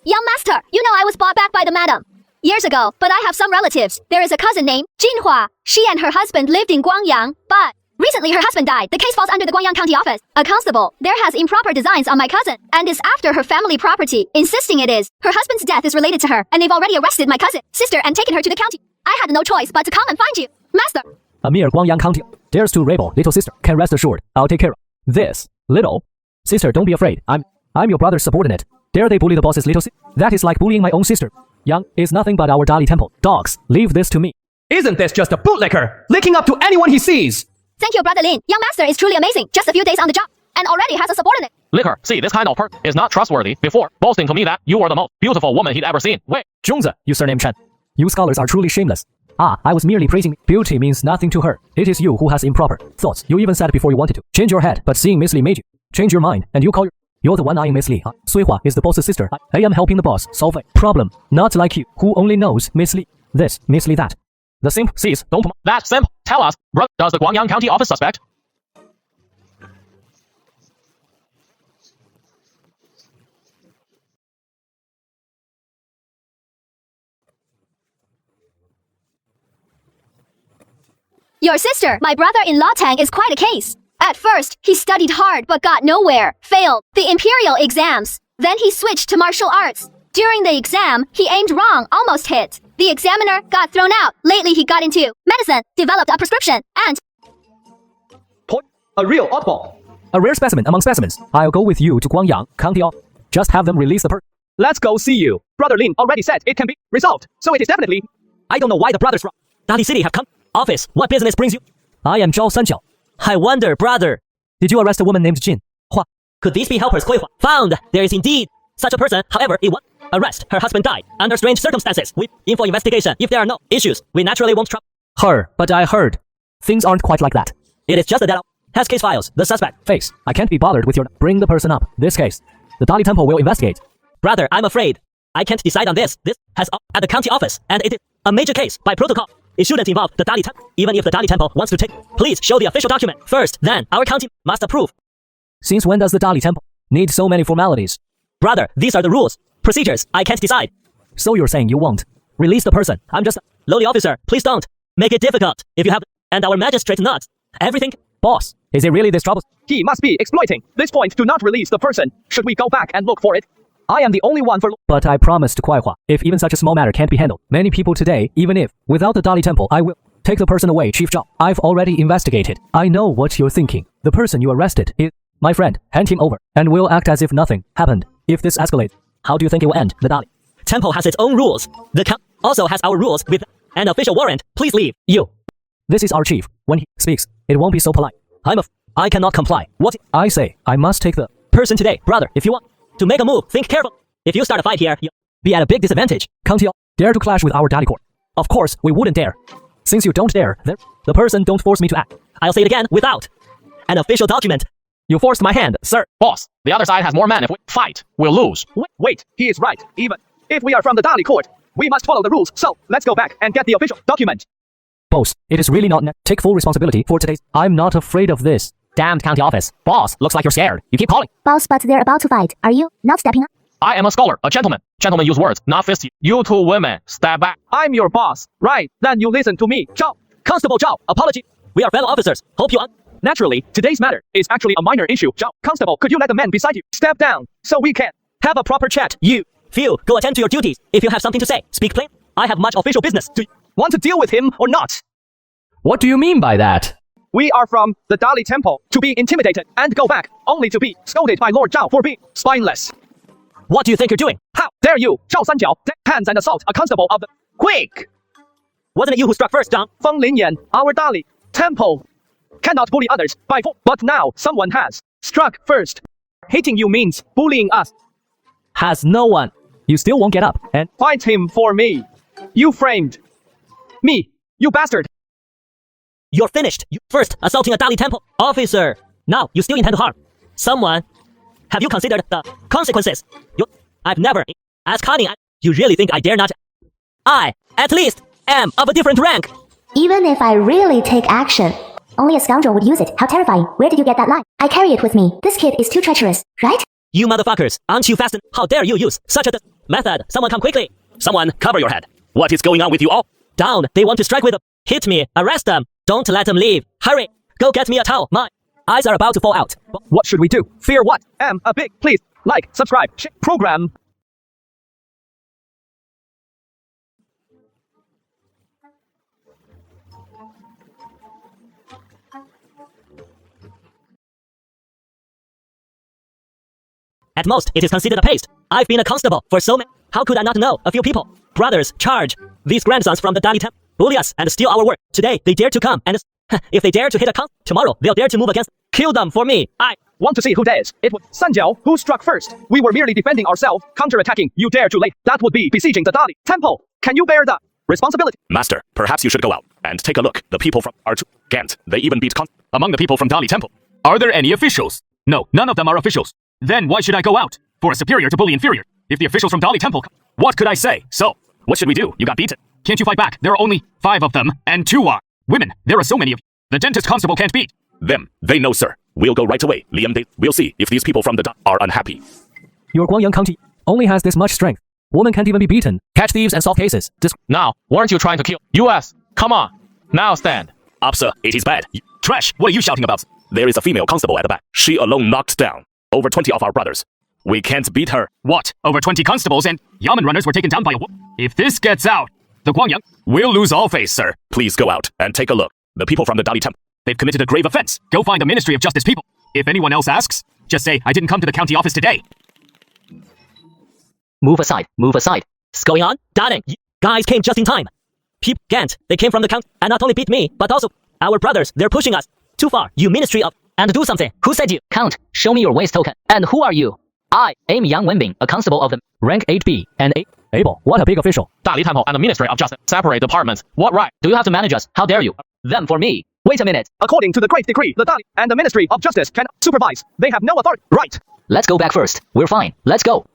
Young master, you know I was bought back by the madam years ago, but I have some relatives. There is a cousin named Jinhua. She and her husband lived in Guangyang, but recently her husband died. The case falls under the Guangyang County office. A constable there has improper designs on my cousin, and is after her family property, insisting it is. Her husband's death is related to her, and they've already arrested my cousin, sister, and taken her to the county. I had no choice but to come and find you, master. A mere Guangyang County dares to rebel, little sister. Can rest assured, I'll take care of this. Little sister, don't be afraid. I'm your brother's subordinate. Dare they bully the boss's little sister? That is like bullying my own sister. Young is nothing but our Dali temple. Dogs, leave this to me. Isn't this just a bootlicker, licking up to anyone he sees? Thank you, Brother Lin. Young master is truly amazing. Just a few days on the job, and already has a subordinate. Liquor, see, this kind of person is not trustworthy. Before, boasting to me that you were the most beautiful woman he'd ever seen. Wait. Zhongzi, you surname Chen. You scholars are truly shameless. I was merely praising. Beauty means nothing to her. It is you who has improper thoughts. You even said before you wanted to change your head, but seeing Miss Li made you change your mind, and you call you're the one eyeing Miss Li. Sui Hua is the boss's sister. I am helping the boss solve a problem, not like you, who only knows Miss Li this, Miss Li that. The simp sees, don't. That simp, tell us, bro, does the Guangyang County office suspect? Your sister, my brother-in-law Tang, is quite a case. At first, he studied hard but got nowhere, failed the imperial exams. Then he switched to martial arts. During the exam, he aimed wrong, almost hit. The examiner got thrown out. Lately, he got into medicine, developed a prescription, and... A real oddball. A rare specimen among specimens. I'll go with you to Guangyang County office. Just have them release the person. Let's go see you. Brother Lin already said it can be resolved, so it is definitely... I don't know why the brothers from Dali City have come. Office, what business brings you? I am Zhao Sanjiao. I wonder, brother. Did you arrest a woman named Jin Hua? Could these be helpers, Hui Hua? Found. There is indeed such a person. However, it was arrest. Her husband died under strange circumstances. We in for investigation. If there are no issues, we naturally won't trouble her. But I heard things aren't quite like that. It is just that has case files. The suspect. Face. I can't be bothered with your... Bring the person up. This case. The Dali Temple will investigate. Brother, I'm afraid I can't decide on this. This has at the county office, and it is a major case by protocol. It shouldn't involve the Dali Temple. Even if the Dali Temple wants to take, please show the official document first. Then our county must approve. Since when does the Dali Temple need so many formalities? Brother, these are the rules, procedures. I can't decide. So you're saying you won't release the person? I'm just a lowly officer. Please don't make it difficult. If you have, and our magistrate nods. Everything. Boss, is it really this trouble? He must be exploiting this point to not release the person. Should we go back and look for it? I am the only one for... But I promised Kuai Hua, if even such a small matter can't be handled, many people today, even if, without the Dali Temple, I will take the person away, Chief Zhao. I've already investigated. I know what you're thinking. The person you arrested is my friend. Hand him over, and we'll act as if nothing happened. If this escalates, how do you think it will end? The Dali Temple has its own rules. The count also has our rules with an official warrant. Please leave. You. This is our chief. When he speaks, it won't be so polite. I cannot comply. What? I say, I must take the person today. Brother, if you want to make a move, think careful. If you start a fight here, you'll be at a big disadvantage. County dare to clash with our Dali court. Of course, we wouldn't dare. Since you don't dare, then the person don't force me to act. I'll say it again, without an official document. You forced my hand, sir. Boss, the other side has more men. If we fight, we'll lose. Wait, he is right. Even if we are from the Dali court, we must follow the rules. So, let's go back and get the official document. Boss, it is really not... Take full responsibility for today's... I'm not afraid of this. Damned county office. Boss, looks like you're scared. You keep calling. Boss, but they're about to fight. Are you not stepping up? I am a scholar, a gentleman. Gentlemen use words, not fists. You two women, step back. I'm your boss. Right, then you listen to me. Zhao. Constable Zhao, apology. We are fellow officers. Hope you Naturally, today's matter is actually a minor issue. Zhao. Constable, could you let the man beside you step down so we can have a proper chat? You, Phil, go attend to your duties. If you have something to say, speak plain. I have much official business. Do you want to deal with him or not? What do you mean by that? We are from the Dali Temple to be intimidated and go back, only to be scolded by Lord Zhao for being spineless. What do you think you're doing? How dare you, Zhao Sanjiao, hands and assault a constable of the... Quick! Wasn't it you who struck first, Zhang? Feng Linyan, our Dali Temple cannot bully others by force. But now someone has struck first. Hating you means bullying us. Has no one. You still won't get up and... Fight him for me. You framed me, you bastard. You're finished. You first assaulting a Dali Temple officer. Now you still intend to harm someone. Have you considered the consequences? I've never as cunning. You really think I dare not? I, at least, am of a different rank. Even if I really take action, only a scoundrel would use it. How terrifying. Where did you get that lie? I carry it with me. This kid is too treacherous, right? You motherfuckers, aren't you fastened? How dare you use such a method? Someone come quickly. Someone cover your head. What is going on with you all? Down. They want to strike with them. Hit me. Arrest them. Don't let them leave. Hurry. Go get me a towel. My eyes are about to fall out. What should we do? Fear what? Am a big. Please, like, subscribe, program. At most, it is considered a paste. I've been a constable for so many. How could I not know a few people? Brothers, charge. These grandsons from the Dali Temple bully us and steal our work. Today, they dare to come and if they dare to hit a tomorrow, they'll dare to move against. Kill them for me. I want to see who dares. It was Sun Jiao who struck first. We were merely defending ourselves, counter-attacking. You dare to late. That would be besieging the Dali Temple. Can you bear the responsibility? Master, perhaps you should go out and take a look. The people from are too Gant. They even beat among the people from Dali Temple. Are there any officials? No, none of them are officials. Then why should I go out? For a superior to bully inferior. If the officials from Dali Temple come, what could I say? So, what should we do? You got beaten. Can't you fight back? There are only 5 of them, and 2 are women. There are so many of you. The dentist constable can't beat them. They know, sir. We'll go right away. Liam, we'll see if these people from the are unhappy. Your Guangyang County only has this much strength. Woman can't even be beaten. Catch thieves and solve cases. Now, weren't you trying to kill US? Come on. Now stand. Up, sir. It is bad. Trash. What are you shouting about? There is a female constable at the back. She alone knocked down over 20 of our brothers. We can't beat her. What? Over 20 constables and Yamen runners were taken down by a woman. If this gets out, the Guangyang will lose all face, sir. Please go out and take a look. The people from the Dali Temple, they've committed a grave offense. Go find the Ministry of Justice people. If anyone else asks, just say, I didn't come to the county office today. Move aside. Move aside. What's going on? Darling, you guys came just in time. Peep Gant, they came from the county and not only beat me, but also our brothers. They're pushing us too far. You Ministry of... And do something. Who said you? Count, show me your waist token. And who are you? I am Yang Wenbing, a constable of the rank 8B and 8. Abel, what a big official. Dali Temple and the Ministry of Justice separate departments. What right do you have to manage us? How dare you? Them for me. Wait a minute. According to the Great Decree, the Dali and the Ministry of Justice can supervise. They have no authority. Right. Let's go back first. We're fine. Let's go.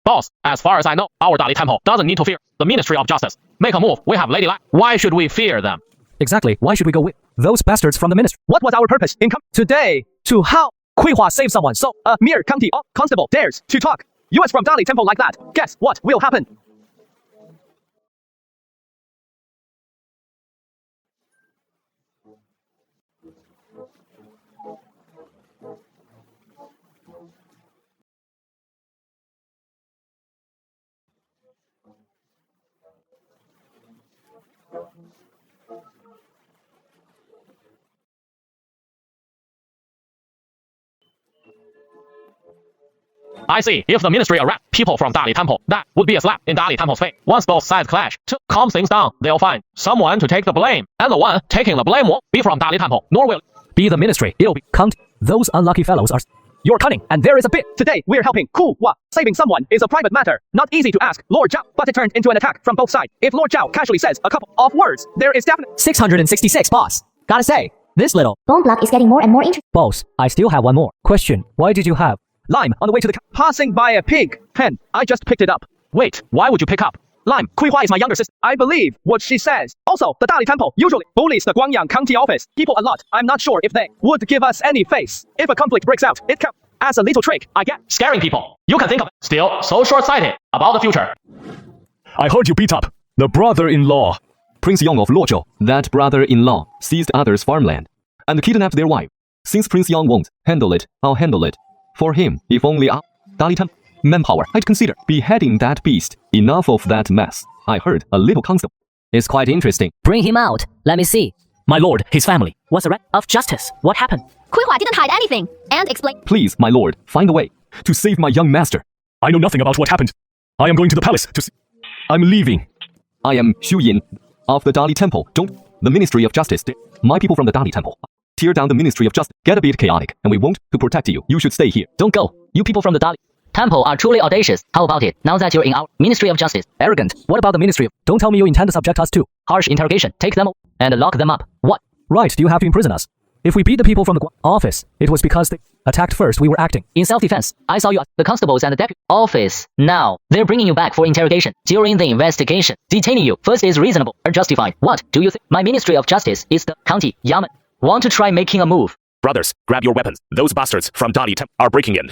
Boss, as far as I know, our Dali Temple doesn't need to fear the Ministry of Justice. Make a move. We have Lady Lai. Why should we fear them? Exactly. Why should we go with those bastards from the ministry? What was our purpose in today? To how Kuihua save someone. So a mere county constable dares to talk US from Dali Temple like that. Guess what will happen? I see. If the Ministry arrest people from Dali Temple, that would be a slap in Dali Temple's face. Once both sides clash, to calm things down, they'll find someone to take the blame. And the one taking the blame won't be from Dali Temple, nor will be the ministry. It'll be count. Those unlucky fellows are... You're cunning, and there is a bit. Today, we're helping Kuihua. Saving someone is a private matter. Not easy to ask Lord Zhao, but it turned into an attack from both sides. If Lord Zhao casually says a couple of words, there is definitely... 666, boss. Gotta say, this little... Bone block is getting more and more interesting. Boss, I still have one more. Question, why did you have... Lime on the way to the passing by a pig pen. I just picked it up. Wait, why would you pick up? Lime, Kuihua is my younger sister. I believe what she says. Also, the Dali Temple usually bullies the Guangyang County office people a lot. I'm not sure if they would give us any face. If a conflict breaks out, it counts as a little trick, I get. Scaring people. You can think of it. Still so short-sighted about the future. I heard you beat up the brother-in-law. Prince Yang of Luozhou, that brother-in-law, seized others' farmland and kidnapped their wife. Since Prince Yang won't handle it, I'll handle it. For him, if only Dali Temple manpower, I'd consider beheading that beast. Enough of that mess. I heard a little constable. It's quite interesting. Bring him out. Let me see. My lord, his family. What's the right of justice? What happened? Kuihua didn't hide anything. And explain. Please, my lord, find a way to save my young master. I know nothing about what happened. I am going to the palace to see. I'm leaving. I am Xu Yin of the Dali Temple. Don't. The Ministry of Justice. My people from the Dali Temple. tear down the Ministry of Justice. Get a bit chaotic, and we won't to protect you. You should stay here. Don't go. You people from the Dali Temple are truly audacious. How about it, now that you're in our Ministry of Justice? Arrogant. What about the Ministry of... Don't tell me you intend to subject us to Harsh interrogation. Take them all and lock them up. What? Right, do you have to imprison us? If we beat the people from the office, it was because they attacked first. We were acting in self-defense. I saw you at the constables and the deputy office. Now, they're bringing you back for interrogation during the investigation. Detaining you first is reasonable or justified. What do you think? My Ministry of Justice is the county yamen. Want to try making a move? Brothers, grab your weapons. Those bastards from Dali Temple are breaking in.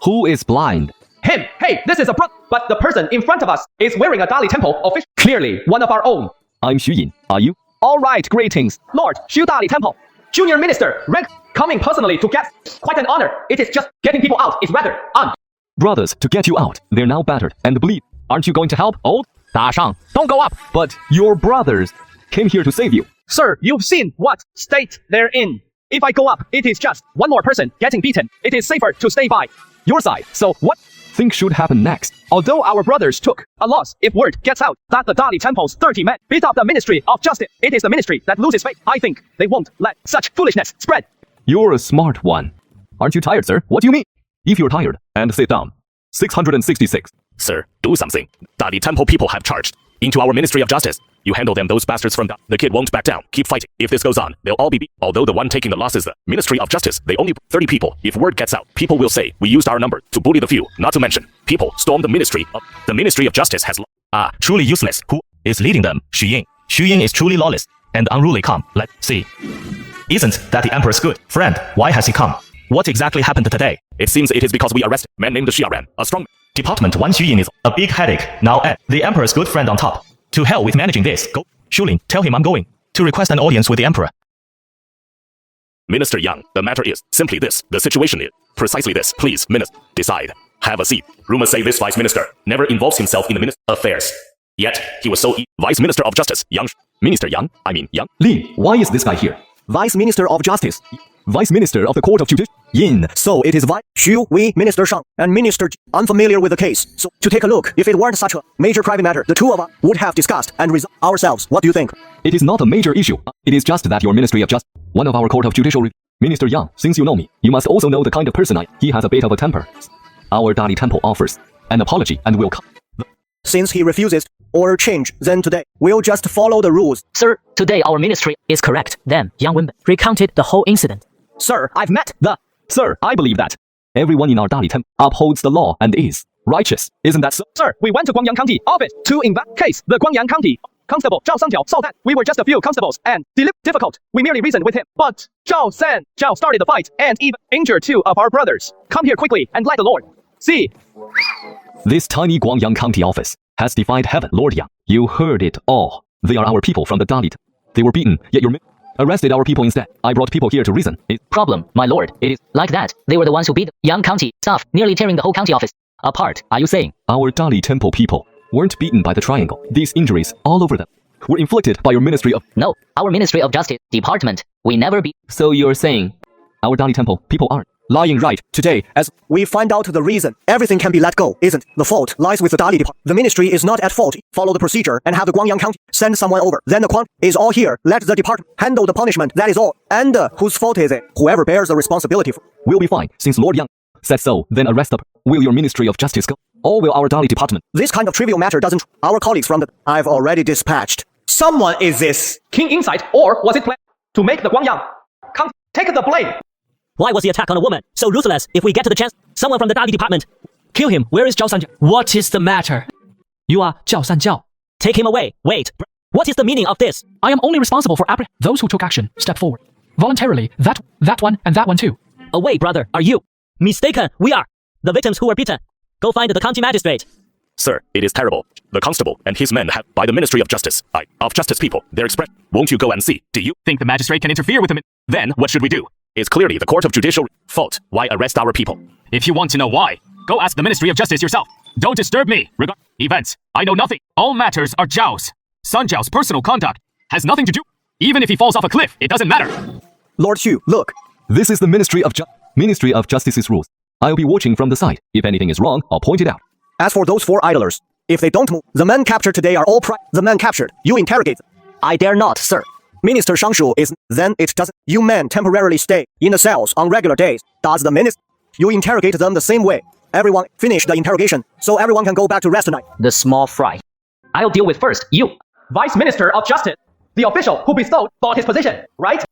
Who is blind? Him! Hey, this is a but the person in front of us is wearing a Dali Temple official. Clearly, one of our own. I'm Xu Yin. Are you? Alright, greetings. Lord, Xu Dali Temple. Junior Minister, rank, coming personally to get quite an honor. It is just getting people out is rather Brothers, to get you out. They're now battered and bleed. Aren't you going to help? Old? 打上, don't go up. But your brothers came here to save you. Sir, you've seen what state they're in. If I go up, it is just one more person getting beaten. It is safer to stay by your side. So what think should happen next? Although our brothers took a loss, if word gets out that the Dali Temple's 30 men beat up the Ministry of Justice, it is the ministry that loses faith. I think they won't let such foolishness spread. You're a smart one. Aren't you tired, sir? What do you mean? If you're tired, and sit down. 666. Sir, do something. Dali Temple people have charged into our Ministry of Justice. You handle them, those bastards from the kid won't back down. Keep fighting. If this goes on, they'll all be beat. Although the one taking the loss is the Ministry of Justice, they only 30 people. If word gets out, people will say we used our number to bully the few. Not to mention, people storm the Ministry of Justice has truly useless. Who is leading them? Xu Yin. Xu Yin is truly lawless and unruly. Come, let's see. Isn't that the Emperor's good friend? Why has he come? What exactly happened today? It seems it is because we arrested a man named Xia Ren, a strong Department 1 Xu Yin is a big headache. Now add the Emperor's good friend on top. To hell with managing this. Go, Shulin, tell him I'm going to request an audience with the Emperor. Minister Yang, the matter is simply this. The situation is precisely this. Please, Minister, decide. Have a seat. Rumors say this Vice Minister never involves himself in the Ministry affairs. Yet, he was so Vice Minister of Justice, Yang. Minister Yang, Yang. Li, why is this guy here? Vice Minister of Justice. Vice Minister of the Court of Justice. Yin. So it is Xu, we, Minister Shang, and Minister unfamiliar with the case. So to take a look, if it weren't such a major private matter, the two of us would have discussed and resolved ourselves. What do you think? It is not a major issue. It is just that your Ministry of Justice, one of our Court of Judicial Review. Minister Yang, since you know me, you must also know the kind of person I am. He has a bit of a temper. Our Dali Temple offers an apology and will come. Since he refuses or change, then today we'll just follow the rules. Sir, today our ministry is correct. Then Yang Wenben recounted the whole incident. Sir, I've met the... Sir, I believe that everyone in our Dali Temple upholds the law and is righteous. Isn't that so? Sir, we went to Guangyang County office to investigate case. The Guangyang County Constable Zhao Sanjiao saw that we were just a few constables and difficult. We merely reasoned with him. But Zhao started the fight and even injured two of our brothers. Come here quickly and let the Lord see. This tiny Guangyang County office has defied heaven. Lord Yang, you heard it all. They are our people from the Dali Temple. They were beaten, yet your arrested our people instead. I brought people here to reason. Problem, my lord. It is like that. They were the ones who beat Yang County staff, nearly tearing the whole county office apart. Are you saying? Our Dali Temple people weren't beaten by the triangle. These injuries, all over them, were inflicted by your Ministry of... No, our Ministry of Justice Department. We never beat... So you're saying our Dali Temple people aren't lying, right? Today, as we find out the reason, everything can be let go, isn't? The fault lies with the Dali Department. The ministry is not at fault. Follow the procedure and have the Guangyang County send someone over. Then the Quan is all here. Let the department handle the punishment. That is all. And whose fault is it? Whoever bears the responsibility for... We'll be fine, since Lord Yang said so. Then arrest up. Will your Ministry of Justice go? Or will our Dali Department? This kind of trivial matter doesn't... Our colleagues from the... I've already dispatched. Someone is this... King Insight, or was it planned to make the Guangyang County take the blame? Why was the attack on a woman so ruthless? If we get to the chance, someone from the Dali Department. Kill him. Where is Zhao Sanjiao? What is the matter? You are Zhao Sanjiao. Take him away. Wait. What is the meaning of this? I am only responsible for those who took action. Step forward. Voluntarily. That one and that one too. Away, brother. Are you mistaken? We are the victims who were beaten. Go find the county magistrate. Sir, it is terrible. The constable and his men have, by the Ministry of Justice, of Justice people, their expression. Won't you go and see? Do you think the magistrate can interfere with them? Then what should we do? It's clearly the Court of Judicial fault. Why arrest our people? If you want to know why, go ask the Ministry of Justice yourself. Don't disturb me. Regarding events, I know nothing. All matters are Zhao's. Sun Zhao's personal conduct has nothing to do. Even if he falls off a cliff, it doesn't matter. Lord Xu, look. This is the Ministry of Justice's rules. I'll be watching from the side. If anything is wrong, I'll point it out. As for those 4 idlers, if they don't move, the men captured today are all the men captured. You interrogate them. I dare not, sir. Minister Shangshu is, then it doesn't. You men temporarily stay in the cells on regular days. Does the minister? You interrogate them the same way. Everyone finish the interrogation, so everyone can go back to rest tonight. The small fry. I'll deal with first, you. Vice Minister of Justice. The official who bestowed bought his position, right?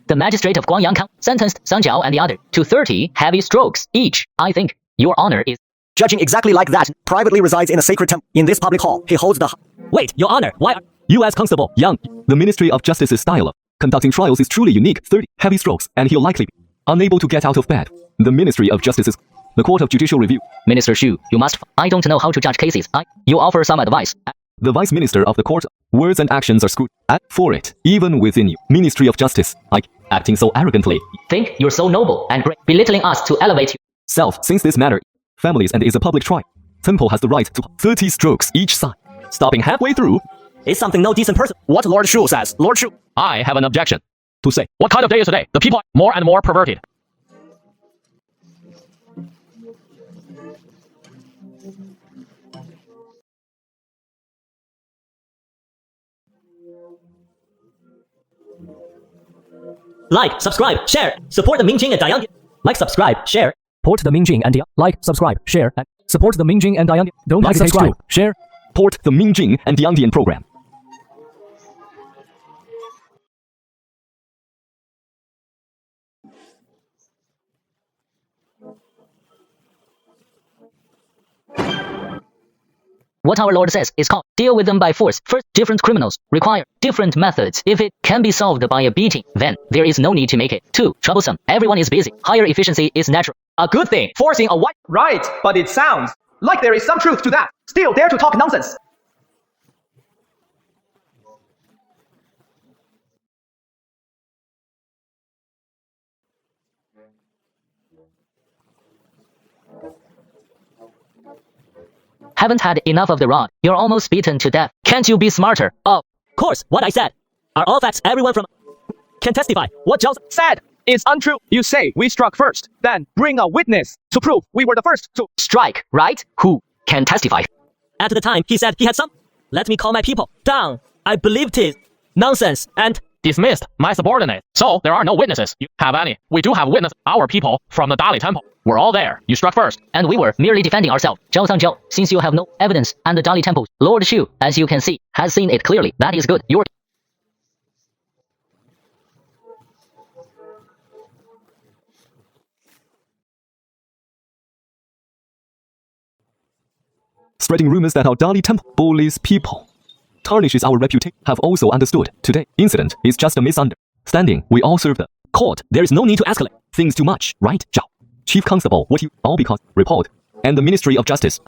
The magistrate of Guangyang County sentenced Sang Jiao and the other to 30 heavy strokes each. I think your honor is judging exactly like that. Privately resides in a sacred temple. In this public hall, he holds the. Wait, your honor, why are You as Constable Yang, the Ministry of Justice's style of conducting trials is truly unique. 30 heavy strokes, and he'll likely be unable to get out of bed. The Ministry of Justice's the Court of Judicial Review. Minister Xu, you must. I don't know how to judge cases. You offer some advice. The Vice Minister of the Court, words and actions are screwed for it, even within you. Ministry of Justice, acting so arrogantly. Think you're so noble and great, belittling us to elevate you. Since this matter, families and is a public trial, Temple has the right to 30 strokes each side. Stopping halfway through is something no decent person. What Lord Shu says, Lord Shu. I have an objection. To say, what kind of day is today? The people are more and more perverted. Like, subscribe, share, support the Mingjing and Dayang. Like, subscribe, share. Port the Mingjing and like, subscribe, share, and support the Mingjing and Dayang. Don't like, hesitate subscribe, to share. Port the Mingjing and Diandian program. What our Lord says is called deal with them by force. First, different criminals require different methods. If it can be solved by a beating, then there is no need to make it too troublesome. Everyone is busy. Higher efficiency is natural. A good thing. Forcing a white. Right, but it sounds like there is some truth to that. Still dare to talk nonsense. Haven't had enough of the rod. You're almost beaten to death. Can't you be smarter? Of course, what I said are all facts. Everyone from can testify. What Zhao said is untrue. You say we struck first, then bring a witness to prove we were the first to strike, right? Who can testify? At the time, he said he had some. Let me call my people down. I believed his nonsense and dismissed my subordinate. So there are no witnesses. You have any? We do have witness. Our people from the Dali Temple. We're all there. You struck first. And we were merely defending ourselves. Zhao Sangjiao, since you have no evidence, and the Dali Temple, Lord Shu, as you can see, has seen it clearly. That is good. You're spreading rumors that our Dali Temple bullies people, tarnishes our reputation, have also understood. Today, incident is just a misunderstanding. We all serve the court. There is no need to escalate things too much, right, Zhao? Chief Constable, what you all because report and the Ministry of Justice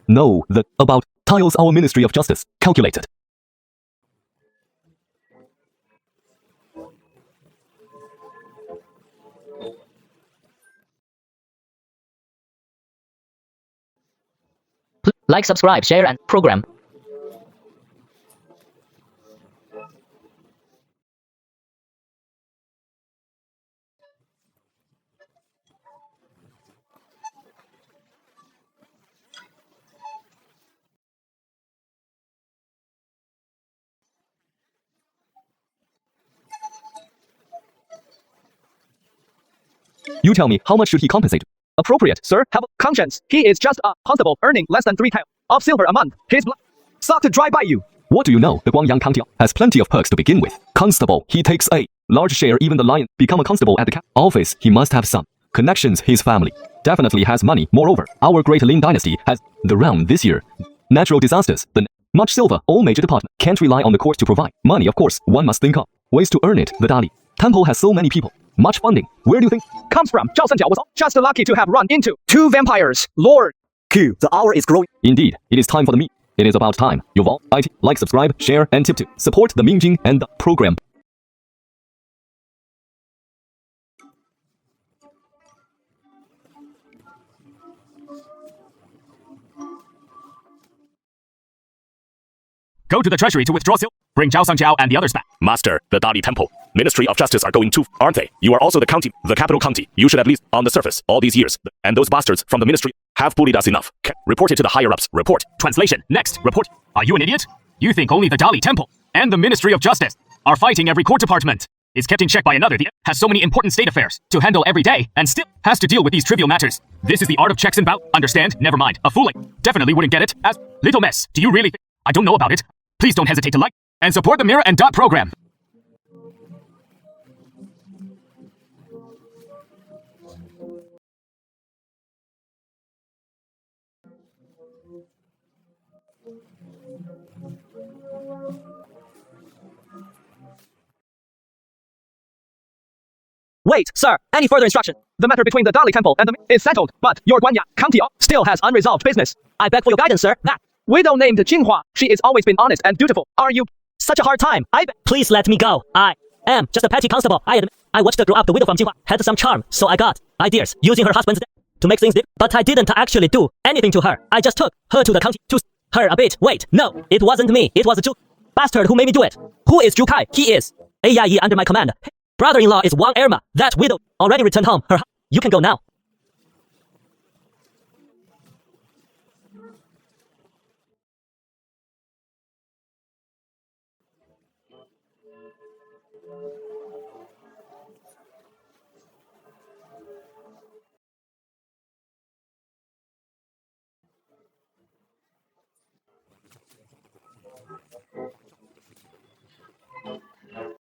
know that about tiles our Ministry of Justice calculated. like, subscribe, share, and program. You tell me, how much should he compensate? Appropriate, sir. Have a conscience. He is just a constable earning less than 3 tiles of silver a month. His blood sucked dry by you. What do you know? The Guangyang County has plenty of perks to begin with. Constable, he takes a large share. Even the lion become a constable at the office. He must have some connections. His family definitely has money. Moreover, our great Ming Dynasty has the realm this year. Natural disasters, the much silver. All major departments can't rely on the court to provide money. Of course, one must think of ways to earn it. The Dali Temple has so many people. Much funding. Where do you think comes from? Zhao Sanjiao was just lucky to have run into 2 vampires. Lord Q, the hour is growing. Indeed, it is time for the meet. It is about time. You've all like, subscribe, share, and tip to support the Mingjing and the program. Go to the treasury to withdraw silver. Bring Zhao Sangjiao and the others back. Master, the Dali Temple, Ministry of Justice are going too, aren't they? You are also the capital county. You should at least, on the surface, all these years. And those bastards from the ministry have bullied us enough. Report it to the higher-ups. Report. Translation. Next. Report. Are you an idiot? You think only the Dali Temple and the Ministry of Justice are fighting every court department, is kept in check by another, has so many important state affairs to handle every day, and still has to deal with these trivial matters. This is the art of checks and balance. Understand? Never mind. A fool definitely wouldn't get it. As little mess. Do you really think I don't know about it? Please don't hesitate to like and support the Mirror and Dot program. Wait, sir, any further instruction? The matter between the Dali Temple and the is settled, but your Guanya County still has unresolved business. I beg for your guidance, sir. That widow named Jinghua, she has always been honest and dutiful. Are you such a hard time? Please let me go. I am just a petty constable. I admit. I watched her grow up. The widow from Jinghua had some charm, so I got ideas using her husband's death to make things different. But I didn't actually do anything to her. I just took her to the county to her a bit. Wait, no, it wasn't me. It was a Zhu bastard who made me do it. Who is Zhu Kai? He is a Yayi under my command. Brother-in-law is Wang Erma. That widow already returned home. You can go now.